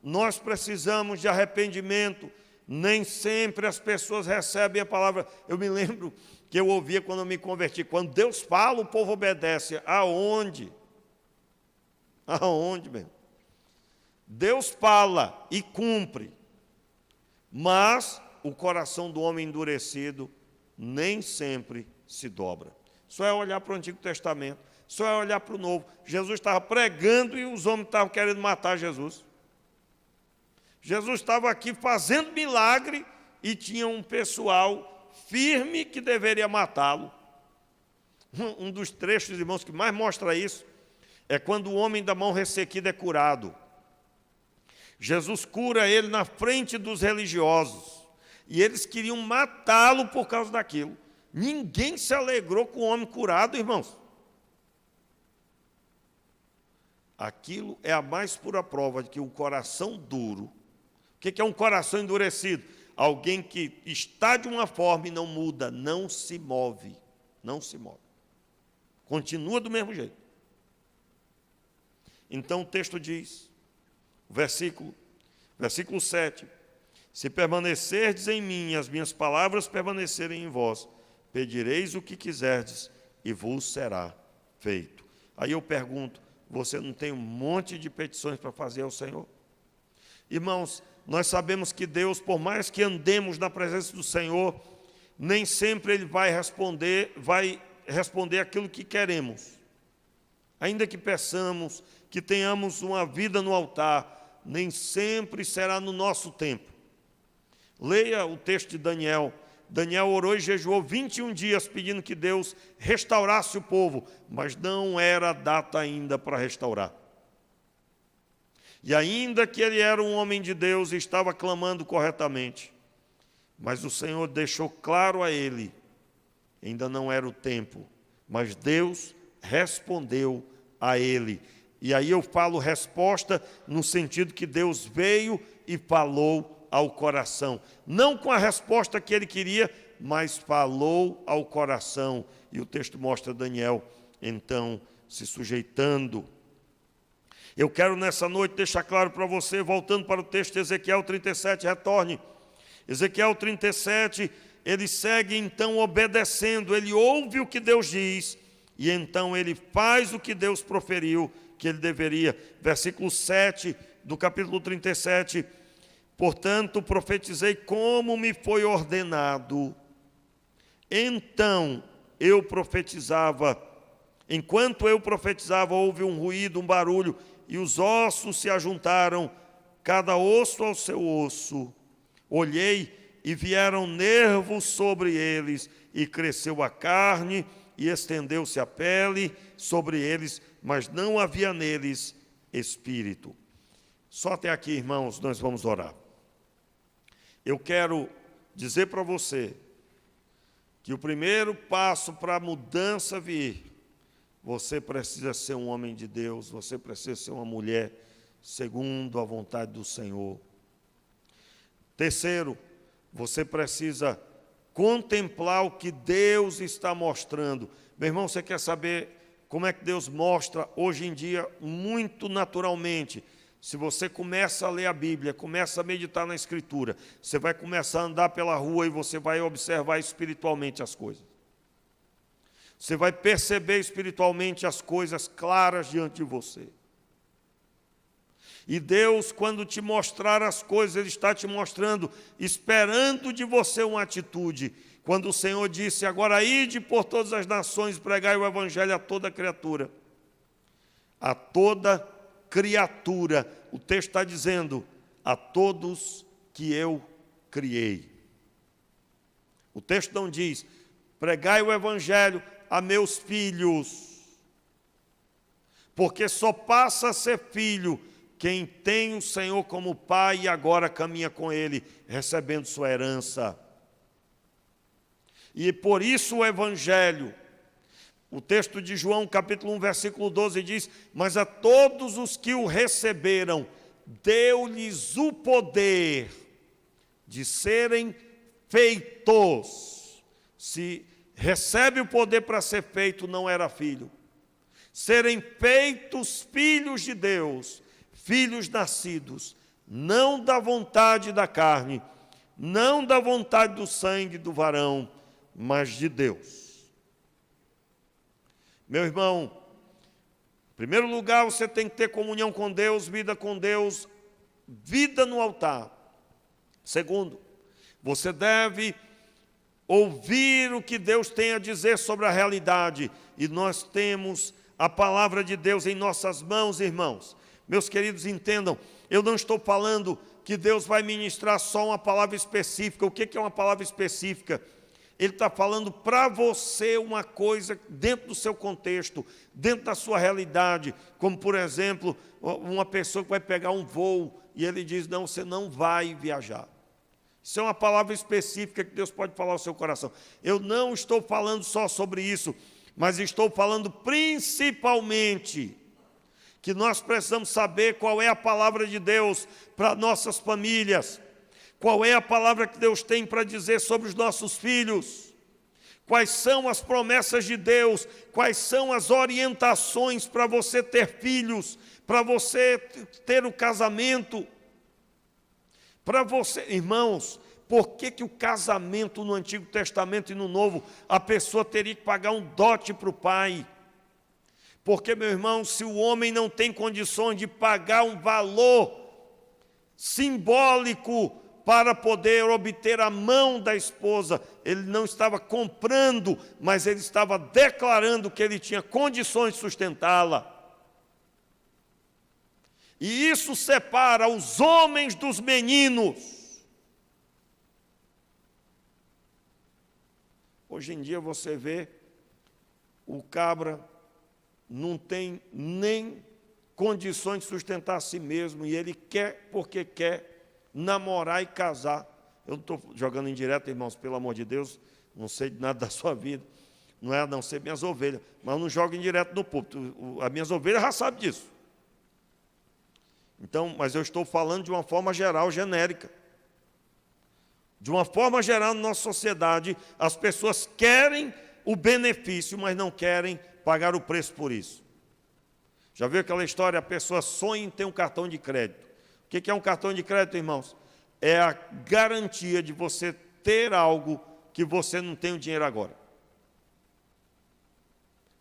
nós precisamos de arrependimento. Nem sempre as pessoas recebem a palavra. Eu me lembro que eu ouvia quando eu me converti. Quando Deus fala, o povo obedece. Aonde? Aonde, meu? Deus fala e cumpre, mas o coração do homem endurecido nem sempre se dobra. Só é olhar para o Antigo Testamento, só é olhar para o Novo. Jesus estava pregando e os homens estavam querendo matar Jesus. Jesus estava aqui fazendo milagre e tinha um pessoal firme que deveria matá-lo. Um dos trechos, irmãos, que mais mostra isso é quando o homem da mão ressequida é curado. Jesus cura ele na frente dos religiosos. E eles queriam matá-lo por causa daquilo. Ninguém se alegrou com o homem curado, irmãos. Aquilo é a mais pura prova de que o coração duro... O que é um coração endurecido? Alguém que está de uma forma e não muda, não se move. Não se move. Continua do mesmo jeito. Então o texto diz, versículo 7, se permanecerdes em mim, as minhas palavras permanecerem em vós, pedireis o que quiserdes e vos será feito. Aí eu pergunto, você não tem um monte de petições para fazer ao Senhor? Irmãos, nós sabemos que Deus, por mais que andemos na presença do Senhor, nem sempre Ele vai responder aquilo que queremos. Ainda que peçamos, que tenhamos uma vida no altar, nem sempre será no nosso tempo. Leia o texto de Daniel. Daniel orou e jejuou 21 dias pedindo que Deus restaurasse o povo, mas não era a data ainda para restaurar. E ainda que ele era um homem de Deus e estava clamando corretamente, mas o Senhor deixou claro a ele, ainda não era o tempo, mas Deus respondeu a ele. E aí eu falo resposta no sentido que Deus veio e falou ao coração. Não com a resposta que ele queria, mas falou ao coração. E o texto mostra Daniel, então, se sujeitando. Eu quero nessa noite deixar claro para você, voltando para o texto de Ezequiel 37, retorne. Ezequiel 37, ele segue então obedecendo, ele ouve o que Deus diz, e então ele faz o que Deus proferiu, que ele deveria. Versículo 7 do capítulo 37, portanto profetizei como me foi ordenado. Então eu profetizava, enquanto eu profetizava, houve um ruído, um barulho, e os ossos se ajuntaram, cada osso ao seu osso. Olhei e vieram nervos sobre eles, e cresceu a carne, e estendeu-se a pele sobre eles, mas não havia neles espírito. Só até aqui, irmãos, nós vamos orar. Eu quero dizer para você que o primeiro passo para a mudança vir, você precisa ser um homem de Deus, você precisa ser uma mulher segundo a vontade do Senhor. Terceiro, você precisa contemplar o que Deus está mostrando. Meu irmão, você quer saber como é que Deus mostra hoje em dia muito naturalmente? Se você começa a ler a Bíblia, começa a meditar na Escritura, você vai começar a andar pela rua e você vai observar espiritualmente as coisas. Você vai perceber espiritualmente as coisas claras diante de você. E Deus, quando te mostrar as coisas, Ele está te mostrando, esperando de você uma atitude. Quando o Senhor disse, agora ide por todas as nações, pregai o Evangelho a toda criatura. A toda criatura. O texto está dizendo, a todos que eu criei. O texto não diz, pregai o Evangelho a meus filhos, porque só passa a ser filho quem tem o Senhor como pai e agora caminha com Ele, recebendo sua herança. E por isso o Evangelho, o texto de João, capítulo 1, versículo 12 diz, mas a todos os que o receberam, deu-lhes o poder de serem feitos. Se recebe o poder para ser feito, não era filho. Serem feitos filhos de Deus, filhos nascidos, não da vontade da carne, não da vontade do sangue do varão, mas de Deus. Meu irmão, em primeiro lugar, você tem que ter comunhão com Deus, vida com Deus, vida no altar. Segundo, você deve ouvir o que Deus tem a dizer sobre a realidade. E nós temos a palavra de Deus em nossas mãos, irmãos. Meus queridos, entendam, eu não estou falando que Deus vai ministrar só uma palavra específica. O que é uma palavra específica? Ele está falando para você uma coisa dentro do seu contexto, dentro da sua realidade. Como, por exemplo, uma pessoa que vai pegar um voo e ele diz, não, você não vai viajar. Isso é uma palavra específica que Deus pode falar ao seu coração. Eu não estou falando só sobre isso, mas estou falando principalmente que nós precisamos saber qual é a palavra de Deus para nossas famílias, qual é a palavra que Deus tem para dizer sobre os nossos filhos, quais são as promessas de Deus, quais são as orientações para você ter filhos, para você ter o casamento, para você, irmãos, por que o casamento no Antigo Testamento e no Novo, a pessoa teria que pagar um dote para o pai? Porque, meu irmão, se o homem não tem condições de pagar um valor simbólico para poder obter a mão da esposa, ele não estava comprando, mas ele estava declarando que ele tinha condições de sustentá-la. E isso separa os homens dos meninos. Hoje em dia você vê o cabra não tem nem condições de sustentar a si mesmo, e ele quer, porque quer, namorar e casar. Eu não estou jogando indireto, irmãos, pelo amor de Deus, não sei de nada da sua vida, não é a não ser minhas ovelhas, mas eu não jogo indireto no púlpito, as minhas ovelhas já sabem disso. Então, mas eu estou falando de uma forma geral, genérica. De uma forma geral, na nossa sociedade, as pessoas querem o benefício, mas não querem pagar o preço por isso. Já viu aquela história, a pessoa sonha em ter um cartão de crédito. O que é um cartão de crédito, irmãos? É a garantia de você ter algo que você não tem o dinheiro agora.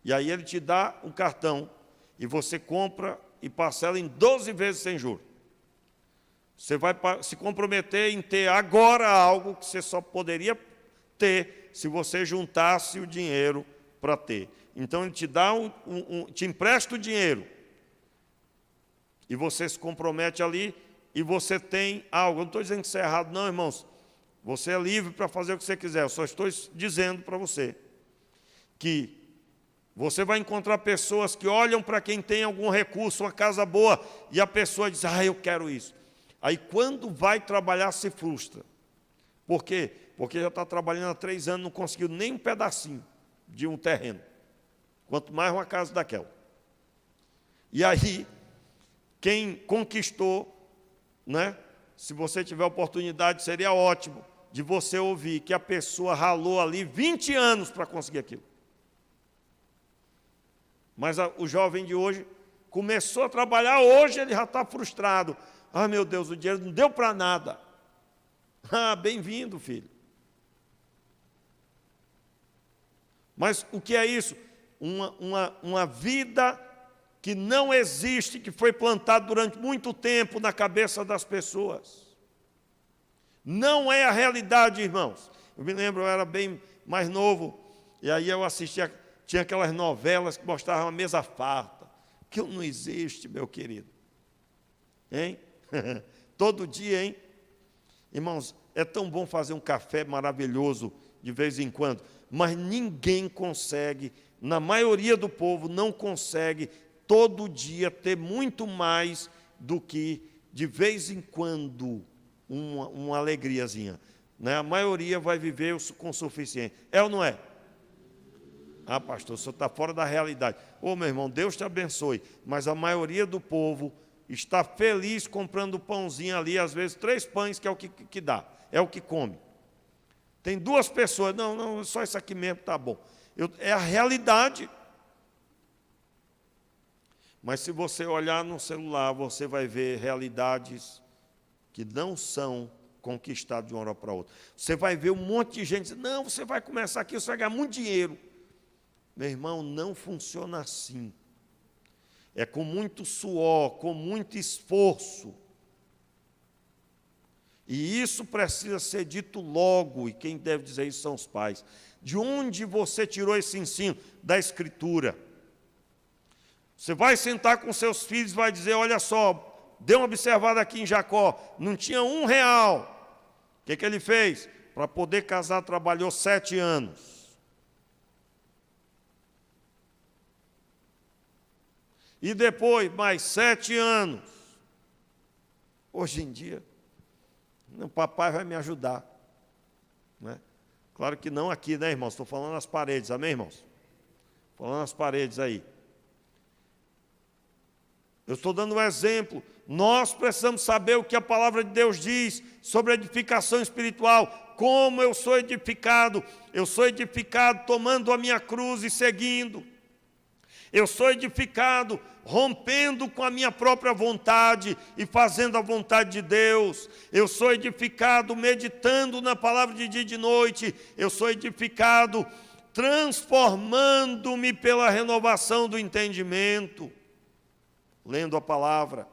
E aí ele te dá um cartão e você compra e parcela em 12 vezes sem juros. Você vai se comprometer em ter agora algo que você só poderia ter se você juntasse o dinheiro para ter. Então ele te dá te empresta o dinheiro e você se compromete ali e você tem algo. Eu não estou dizendo que isso é errado, não, irmãos. Você é livre para fazer o que você quiser. Eu só estou dizendo para você que você vai encontrar pessoas que olham para quem tem algum recurso, uma casa boa, e a pessoa diz, eu quero isso. Aí quando vai trabalhar se frustra. Por quê? Porque já está trabalhando há 3 anos, não conseguiu nem um pedacinho de um terreno. Quanto mais uma casa daquela. E aí, quem conquistou, né? Se você tiver oportunidade, seria ótimo de você ouvir que a pessoa ralou ali 20 anos para conseguir aquilo. Mas o jovem de hoje começou a trabalhar, hoje ele já está frustrado. Meu Deus, o dinheiro não deu para nada. Bem-vindo, filho. Mas o que é isso? Uma vida que não existe, que foi plantada durante muito tempo na cabeça das pessoas. Não é a realidade, irmãos. Eu me lembro, eu era bem mais novo, e aí eu assistia, tinha aquelas novelas que mostravam a mesa farta. Aquilo não existe, meu querido. Hein? Todo dia, hein? Irmãos, é tão bom fazer um café maravilhoso de vez em quando, mas ninguém consegue, na maioria do povo, não consegue todo dia ter muito mais do que, de vez em quando, uma alegriazinha. Né? A maioria vai viver com o suficiente. É ou não é? Pastor, o senhor está fora da realidade. Meu irmão, Deus te abençoe, mas a maioria do povo está feliz comprando pãozinho ali, às vezes 3 pães, que é o que dá, é o que come. Tem 2 pessoas, não, só isso aqui mesmo está bom. É a realidade. Mas se você olhar no celular, você vai ver realidades que não são conquistadas de uma hora para outra. Você vai ver um monte de gente dizendo, não, você vai começar aqui, você vai ganhar muito dinheiro. Meu irmão, não funciona assim. É com muito suor, com muito esforço. E isso precisa ser dito logo, e quem deve dizer isso são os pais. De onde você tirou esse ensino? Da Escritura. Você vai sentar com seus filhos e vai dizer, olha só, dê uma observada aqui em Jacó, não tinha R$1. O que ele fez? Para poder casar, trabalhou 7 anos. E depois, mais 7 anos. Hoje em dia, o papai vai me ajudar. Né? Claro que não aqui, né, irmãos? Estou falando nas paredes, amém, irmãos? Falando nas paredes aí. Eu estou dando um exemplo. Nós precisamos saber o que a palavra de Deus diz sobre a edificação espiritual. Como eu sou edificado? Eu sou edificado tomando a minha cruz e seguindo. Eu sou edificado rompendo com a minha própria vontade e fazendo a vontade de Deus. Eu sou edificado meditando na palavra de dia e de noite. Eu sou edificado transformando-me pela renovação do entendimento, lendo a palavra.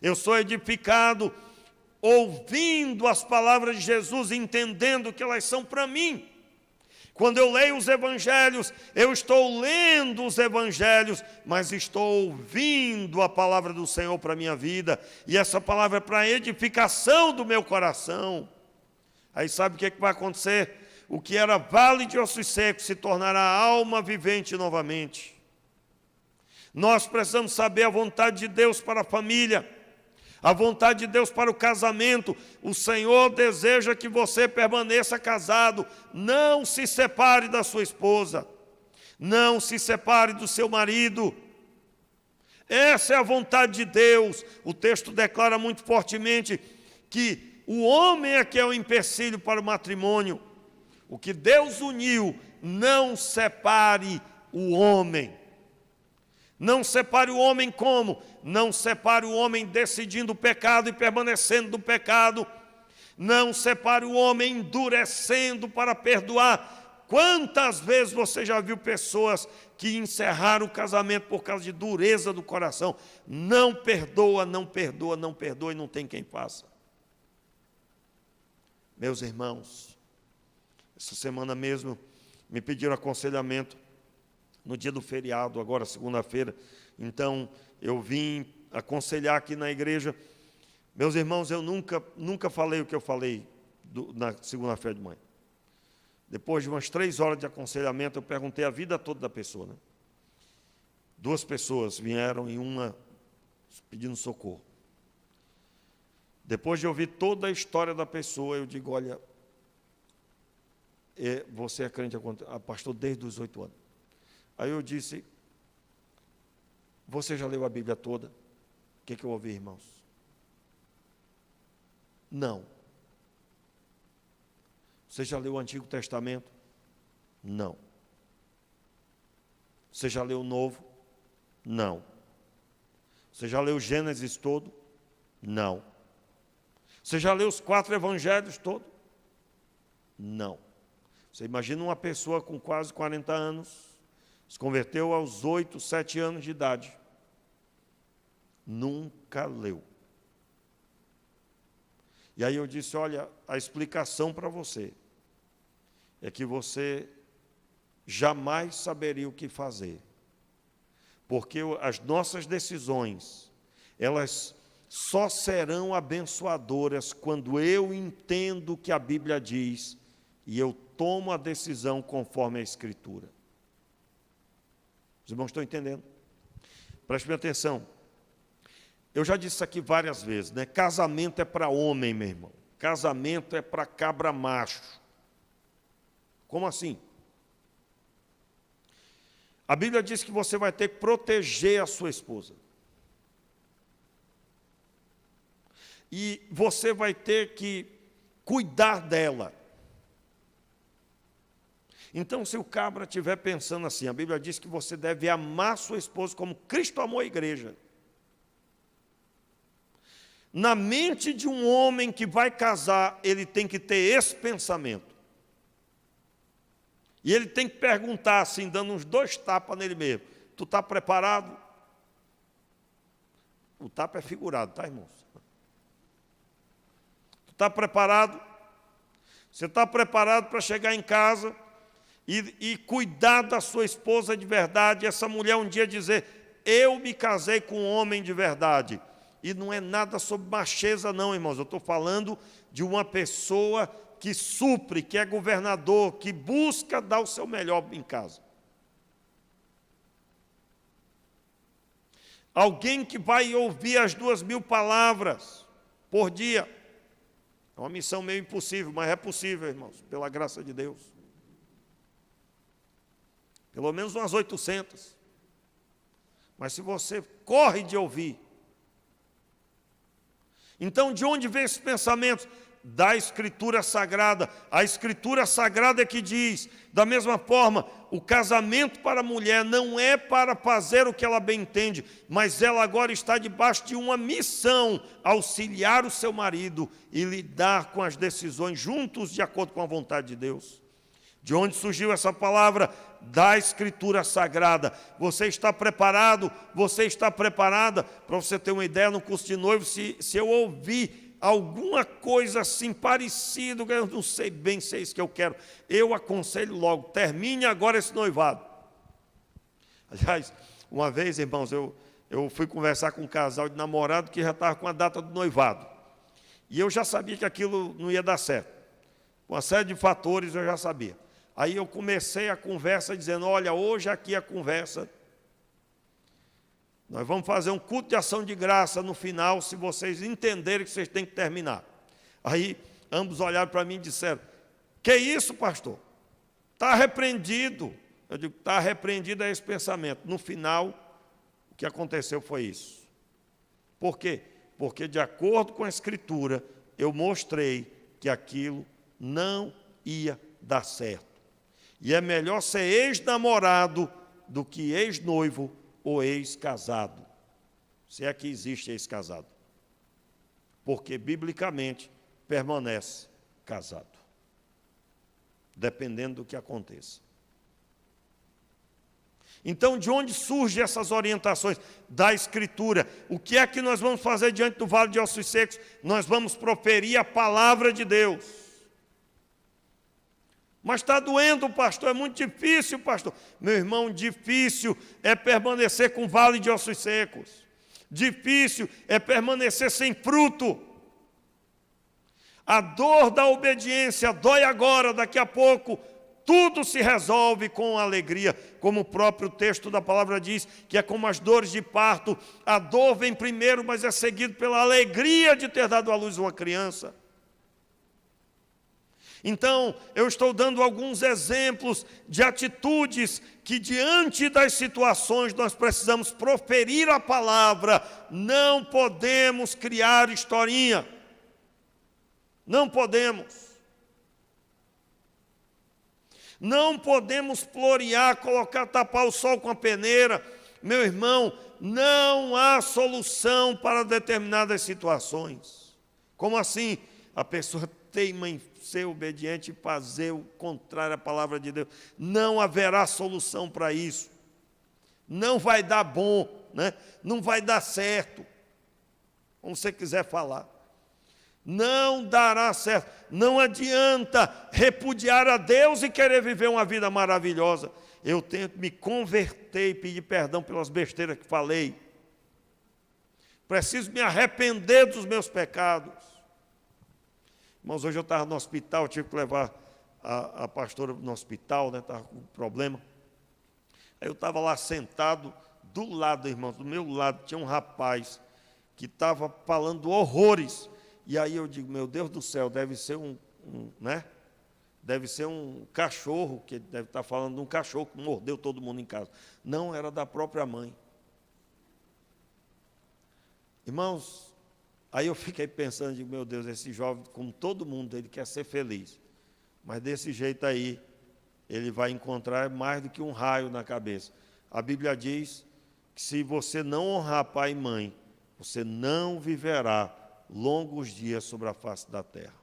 Eu sou edificado ouvindo as palavras de Jesus, entendendo que elas são para mim. Quando eu leio os evangelhos, eu estou lendo os evangelhos, mas estou ouvindo a palavra do Senhor para a minha vida, e essa palavra é para a edificação do meu coração. Aí sabe o que vai acontecer? O que era vale de ossos secos se tornará alma vivente novamente. Nós precisamos saber a vontade de Deus para a família, a vontade de Deus para o casamento. O Senhor deseja que você permaneça casado. Não se separe da sua esposa. Não se separe do seu marido. Essa é a vontade de Deus. O texto declara muito fortemente que o homem é que é o empecilho para o matrimônio. O que Deus uniu, não separe o homem. Não separe o homem como? Não separe o homem decidindo o pecado e permanecendo no pecado. Não separe o homem endurecendo para perdoar. Quantas vezes você já viu pessoas que encerraram o casamento por causa de dureza do coração? Não perdoa, não perdoa, não perdoa e não tem quem faça. Meus irmãos, essa semana mesmo me pediram aconselhamento no dia do feriado, agora segunda-feira. Então, eu vim aconselhar aqui na igreja. Meus irmãos, eu nunca falei o que eu falei na segunda-feira de manhã. Depois de umas 3 horas de aconselhamento, eu perguntei a vida toda da pessoa. Né? 2 pessoas vieram e uma pedindo socorro. Depois de ouvir toda a história da pessoa, eu digo, olha, você é crente há pastor desde os 8 anos. Aí eu disse, você já leu a Bíblia toda? O que eu ouvi, irmãos? Não. Você já leu o Antigo Testamento? Não. Você já leu o Novo? Não. Você já leu Gênesis todo? Não. Você já leu os 4 evangelhos todos? Não. Você imagina uma pessoa com quase 40 anos, se converteu aos 8, 7 anos de idade. Nunca leu. E aí eu disse, olha, a explicação para você é que você jamais saberia o que fazer. Porque as nossas decisões, elas só serão abençoadoras quando eu entendo o que a Bíblia diz e eu tomo a decisão conforme a Escritura. Os irmãos estão entendendo? Preste atenção. Eu já disse isso aqui várias vezes, né? Casamento é para homem, meu irmão. Casamento é para cabra macho. Como assim? A Bíblia diz que você vai ter que proteger a sua esposa. E você vai ter que cuidar dela. Então, se o cabra estiver pensando assim, a Bíblia diz que você deve amar sua esposa como Cristo amou a igreja. Na mente de um homem que vai casar, ele tem que ter esse pensamento. E ele tem que perguntar assim, dando uns 2 tapas nele mesmo. Tu está preparado? O tapa é figurado, tá, irmãos? Tu está preparado? Você está preparado para chegar em casa e cuidar da sua esposa de verdade? Essa mulher um dia dizer, eu me casei com um homem de verdade. E não é nada sobre macheza não, irmãos. Eu estou falando de uma pessoa que supre, que é governador, que busca dar o seu melhor em casa. Alguém que vai ouvir as 2.000 palavras por dia. É uma missão meio impossível, mas é possível, irmãos, pela graça de Deus. Pelo menos umas 800. Mas se você corre de ouvir. Então, de onde vem esses pensamentos? Da Escritura Sagrada. A Escritura Sagrada é que diz, da mesma forma, o casamento para a mulher não é para fazer o que ela bem entende, mas ela agora está debaixo de uma missão, auxiliar o seu marido e lidar com as decisões juntos de acordo com a vontade de Deus. De onde surgiu essa palavra? Da Escritura Sagrada. Você está preparado? Você está preparada? Para você ter uma ideia, no curso de noivo, se eu ouvir alguma coisa assim parecida, eu não sei bem se é isso que eu quero, eu aconselho logo, termine agora esse noivado. Aliás, uma vez, irmãos, eu fui conversar com um casal de namorado que já estava com a data do noivado. E eu já sabia que aquilo não ia dar certo. Com uma série de fatores eu já sabia. Aí eu comecei a conversa dizendo, olha, hoje aqui a conversa, nós vamos fazer um culto de ação de graça no final, se vocês entenderem que vocês têm que terminar. Aí ambos olharam para mim e disseram, que isso, pastor? Está repreendido. Eu digo, está repreendido é esse pensamento. No final, o que aconteceu foi isso. Por quê? Porque de acordo com a Escritura, eu mostrei que aquilo não ia dar certo. E é melhor ser ex-namorado do que ex-noivo ou ex-casado. Se é que existe ex-casado. Porque, biblicamente, permanece casado. Dependendo do que aconteça. Então, de onde surgem essas orientações? Da Escritura. O que é que nós vamos fazer diante do vale de ossos secos? Nós vamos proferir a palavra de Deus. Mas está doendo, pastor, é muito difícil, pastor. Meu irmão, difícil é permanecer com vale de ossos secos. Difícil é permanecer sem fruto. A dor da obediência dói agora, daqui a pouco, tudo se resolve com alegria. Como o próprio texto da palavra diz, que é como as dores de parto. A dor vem primeiro, mas é seguido pela alegria de ter dado à luz uma criança. Então, eu estou dando alguns exemplos de atitudes que, diante das situações, nós precisamos proferir a palavra. Não podemos criar historinha. Não podemos. Não podemos florear, tapar o sol com a peneira. Meu irmão, não há solução para determinadas situações. Como assim? A pessoa teima em ser obediente e fazer o contrário à palavra de Deus. Não haverá solução para isso. Não vai dar bom, né? Não vai dar certo. Como você quiser falar. Não dará certo. Não adianta repudiar a Deus e querer viver uma vida maravilhosa. Eu tenho que me converter e pedir perdão pelas besteiras que falei. Preciso me arrepender dos meus pecados. Irmãos, hoje eu estava no hospital, eu tive que levar a pastora no hospital, né? Estava com problema. Aí eu estava lá sentado, do lado, irmãos, do meu lado, tinha um rapaz que estava falando horrores. E aí eu digo, meu Deus do céu, deve ser né? Deve ser um cachorro, que deve estar falando de um cachorro que mordeu todo mundo em casa. Não, era da própria mãe. Irmãos, aí eu fiquei pensando, digo, meu Deus, esse jovem, como todo mundo, ele quer ser feliz. Mas desse jeito aí, ele vai encontrar mais do que um raio na cabeça. A Bíblia diz que se você não honrar pai e mãe, você não viverá longos dias sobre a face da terra.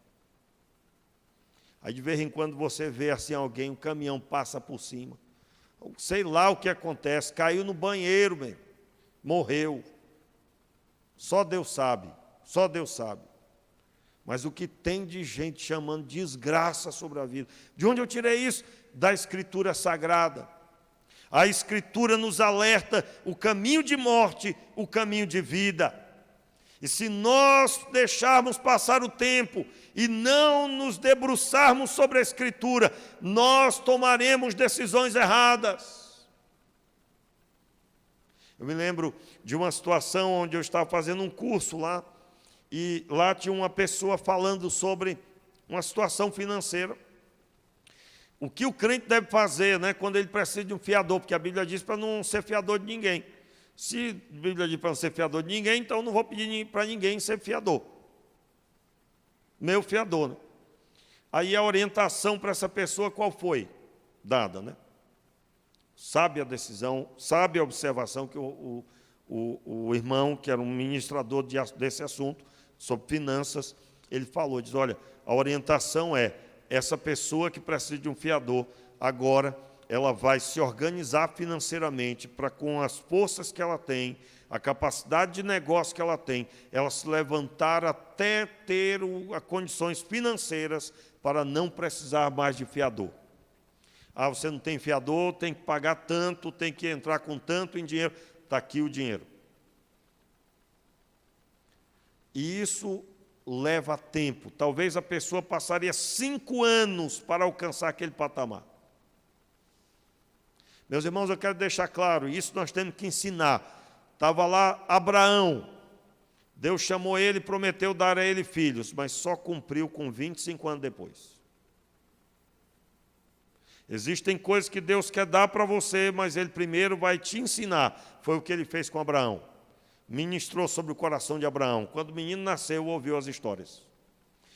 Aí de vez em quando você vê assim alguém, um caminhão passa por cima. Sei lá o que acontece, caiu no banheiro mesmo, morreu. Só Deus sabe, só Deus sabe. Mas o que tem de gente chamando desgraça sobre a vida? De onde eu tirei isso? Da Escritura Sagrada. A Escritura nos alerta o caminho de morte, o caminho de vida. E se nós deixarmos passar o tempo e não nos debruçarmos sobre a Escritura, nós tomaremos decisões erradas. Eu me lembro de uma situação onde eu estava fazendo um curso lá, e lá tinha uma pessoa falando sobre uma situação financeira. O que o crente deve fazer, né, quando ele precisa de um fiador, porque a Bíblia diz para não ser fiador de ninguém. Se a Bíblia diz para não ser fiador de ninguém, então eu não vou pedir para ninguém ser fiador. Meu fiador, né? Aí a orientação para essa pessoa qual foi dada, né? Sabe a decisão, sabe a observação que o irmão, que era um ministrador desse assunto, sobre finanças, ele falou, diz, olha, a orientação é, essa pessoa que precisa de um fiador, agora ela vai se organizar financeiramente para, com as forças que ela tem, a capacidade de negócio que ela tem, ela se levantar até ter as condições financeiras para não precisar mais de fiador. Ah, você não tem fiador, tem que pagar tanto, tem que entrar com tanto em dinheiro, está aqui o dinheiro. E isso leva tempo. Talvez a pessoa passaria 5 anos para alcançar aquele patamar. Meus irmãos, eu quero deixar claro, isso nós temos que ensinar. Estava lá Abraão. Deus chamou ele e prometeu dar a ele filhos, mas só cumpriu com 25 anos depois. Existem coisas que Deus quer dar para você, mas Ele primeiro vai te ensinar. Foi o que Ele fez com Abraão. Ministrou sobre o coração de Abraão. Quando o menino nasceu, ouviu as histórias.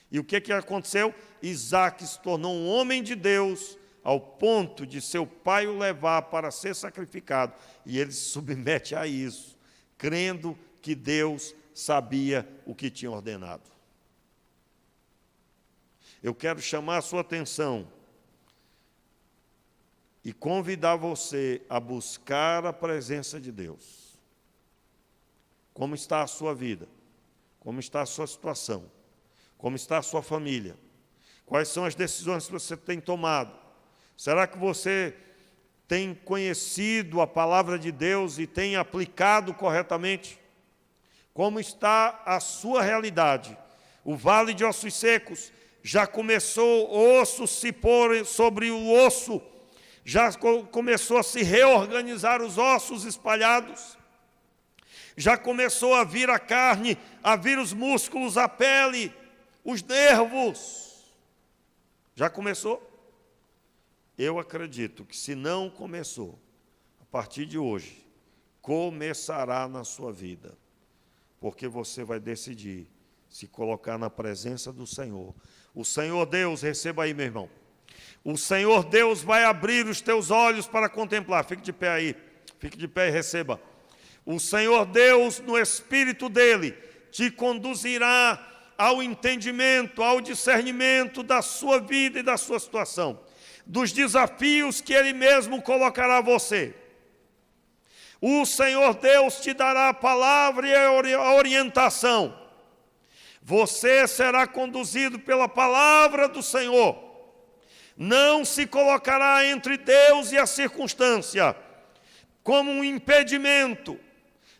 E o que aconteceu? Isaque se tornou um homem de Deus, ao ponto de seu pai o levar para ser sacrificado. E ele se submete a isso, crendo que Deus sabia o que tinha ordenado. Eu quero chamar a sua atenção e convidar você a buscar a presença de Deus. Como está a sua vida? Como está a sua situação? Como está a sua família? Quais são as decisões que você tem tomado? Será que você tem conhecido a palavra de Deus e tem aplicado corretamente? Como está a sua realidade? O vale de ossos secos já começou osso se pôr sobre o osso, já começou a se reorganizar os ossos espalhados, já começou a vir a carne, a vir os músculos, a pele, os nervos. Já começou? Eu acredito que se não começou, a partir de hoje, começará na sua vida, porque você vai decidir se colocar na presença do Senhor. O Senhor Deus, receba aí, meu irmão. O Senhor Deus vai abrir os teus olhos para contemplar. Fique de pé aí, fique de pé e receba. O Senhor Deus, no Espírito dEle, te conduzirá ao entendimento, ao discernimento da sua vida e da sua situação, dos desafios que Ele mesmo colocará a você. O Senhor Deus te dará a palavra e a orientação. Você será conduzido pela palavra do Senhor. Não se colocará entre Deus e a circunstância como um impedimento.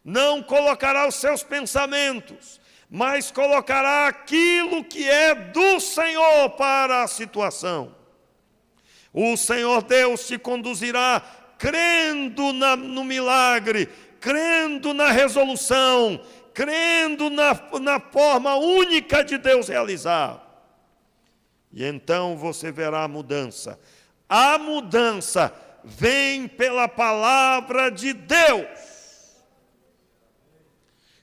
Não colocará os seus pensamentos, mas colocará aquilo que é do Senhor para a situação. O Senhor Deus te conduzirá crendo no milagre, crendo na resolução, crendo na forma única de Deus realizar. E então você verá a mudança. A mudança vem pela palavra de Deus.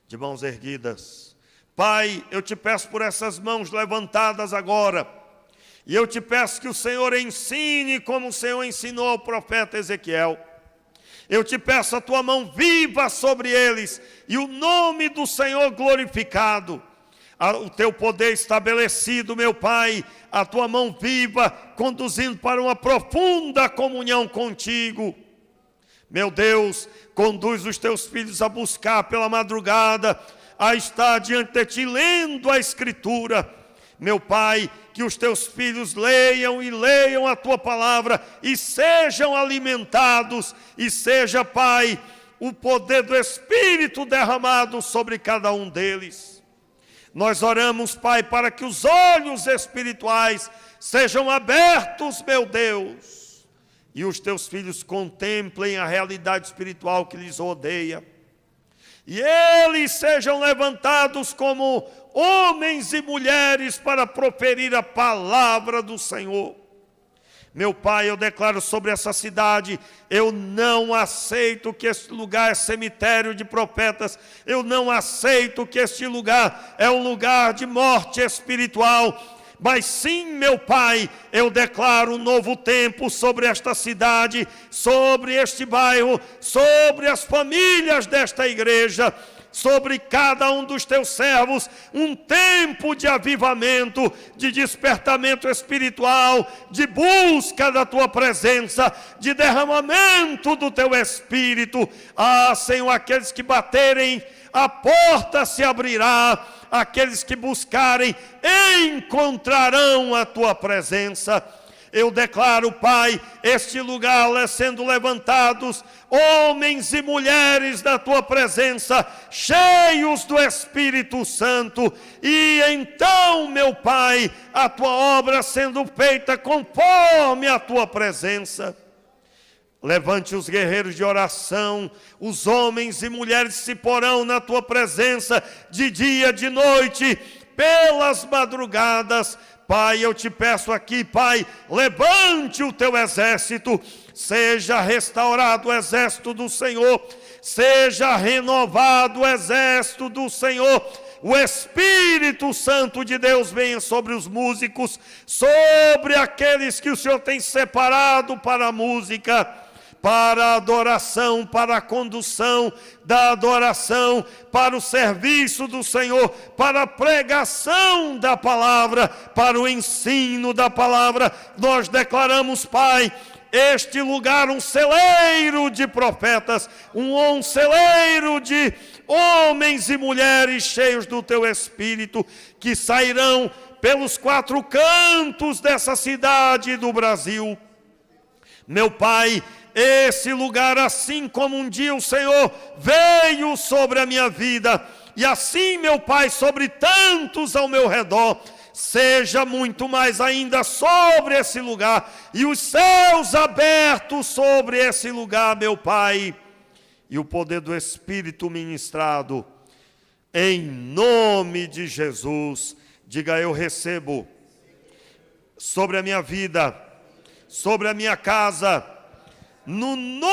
De mãos erguidas. Pai, eu te peço por essas mãos levantadas agora. E eu te peço que o Senhor ensine como o Senhor ensinou ao profeta Ezequiel. Eu te peço a tua mão viva sobre eles e o nome do Senhor glorificado. O teu poder estabelecido, meu Pai, a tua mão viva, conduzindo para uma profunda comunhão contigo. Meu Deus, conduz os teus filhos a buscar pela madrugada, a estar diante de ti, lendo a Escritura, meu Pai, que os teus filhos leiam e leiam a tua palavra e sejam alimentados, e seja, Pai, o poder do Espírito derramado sobre cada um deles. Nós oramos, Pai, para que os olhos espirituais sejam abertos, meu Deus, e os teus filhos contemplem a realidade espiritual que lhes rodeia, e eles sejam levantados como homens e mulheres para proferir a palavra do Senhor. Meu Pai, eu declaro sobre essa cidade, eu não aceito que este lugar é cemitério de profetas, eu não aceito que este lugar é um lugar de morte espiritual, mas sim, meu Pai, eu declaro um novo tempo sobre esta cidade, sobre este bairro, sobre as famílias desta igreja, sobre cada um dos teus servos, um tempo de avivamento, de despertamento espiritual, de busca da tua presença, de derramamento do teu Espírito. Ah, Senhor, aqueles que baterem, a porta se abrirá, aqueles que buscarem, encontrarão a tua presença. Eu declaro, Pai, este lugar sendo levantados, homens e mulheres da tua presença, cheios do Espírito Santo, e então, meu Pai, a tua obra sendo feita conforme a tua presença. Levante os guerreiros de oração, os homens e mulheres se porão na tua presença, de dia, de noite, pelas madrugadas. Pai, eu te peço aqui, Pai, levante o teu exército, seja restaurado o exército do Senhor, seja renovado o exército do Senhor. O Espírito Santo de Deus venha sobre os músicos, sobre aqueles que o Senhor tem separado para a música, para a adoração, para a condução da adoração, para o serviço do Senhor, para a pregação da palavra, para o ensino da palavra. Nós declaramos, Pai, este lugar um celeiro de profetas, um celeiro de homens e mulheres cheios do teu Espírito, que sairão pelos 4 cantos dessa cidade do Brasil. Meu Pai, esse lugar, assim como um dia o Senhor veio sobre a minha vida, e assim, meu Pai, sobre tantos ao meu redor, seja muito mais ainda sobre esse lugar, e os céus abertos sobre esse lugar, meu Pai, e o poder do Espírito ministrado, em nome de Jesus. Diga: eu recebo sobre a minha vida, sobre a minha casa, no nome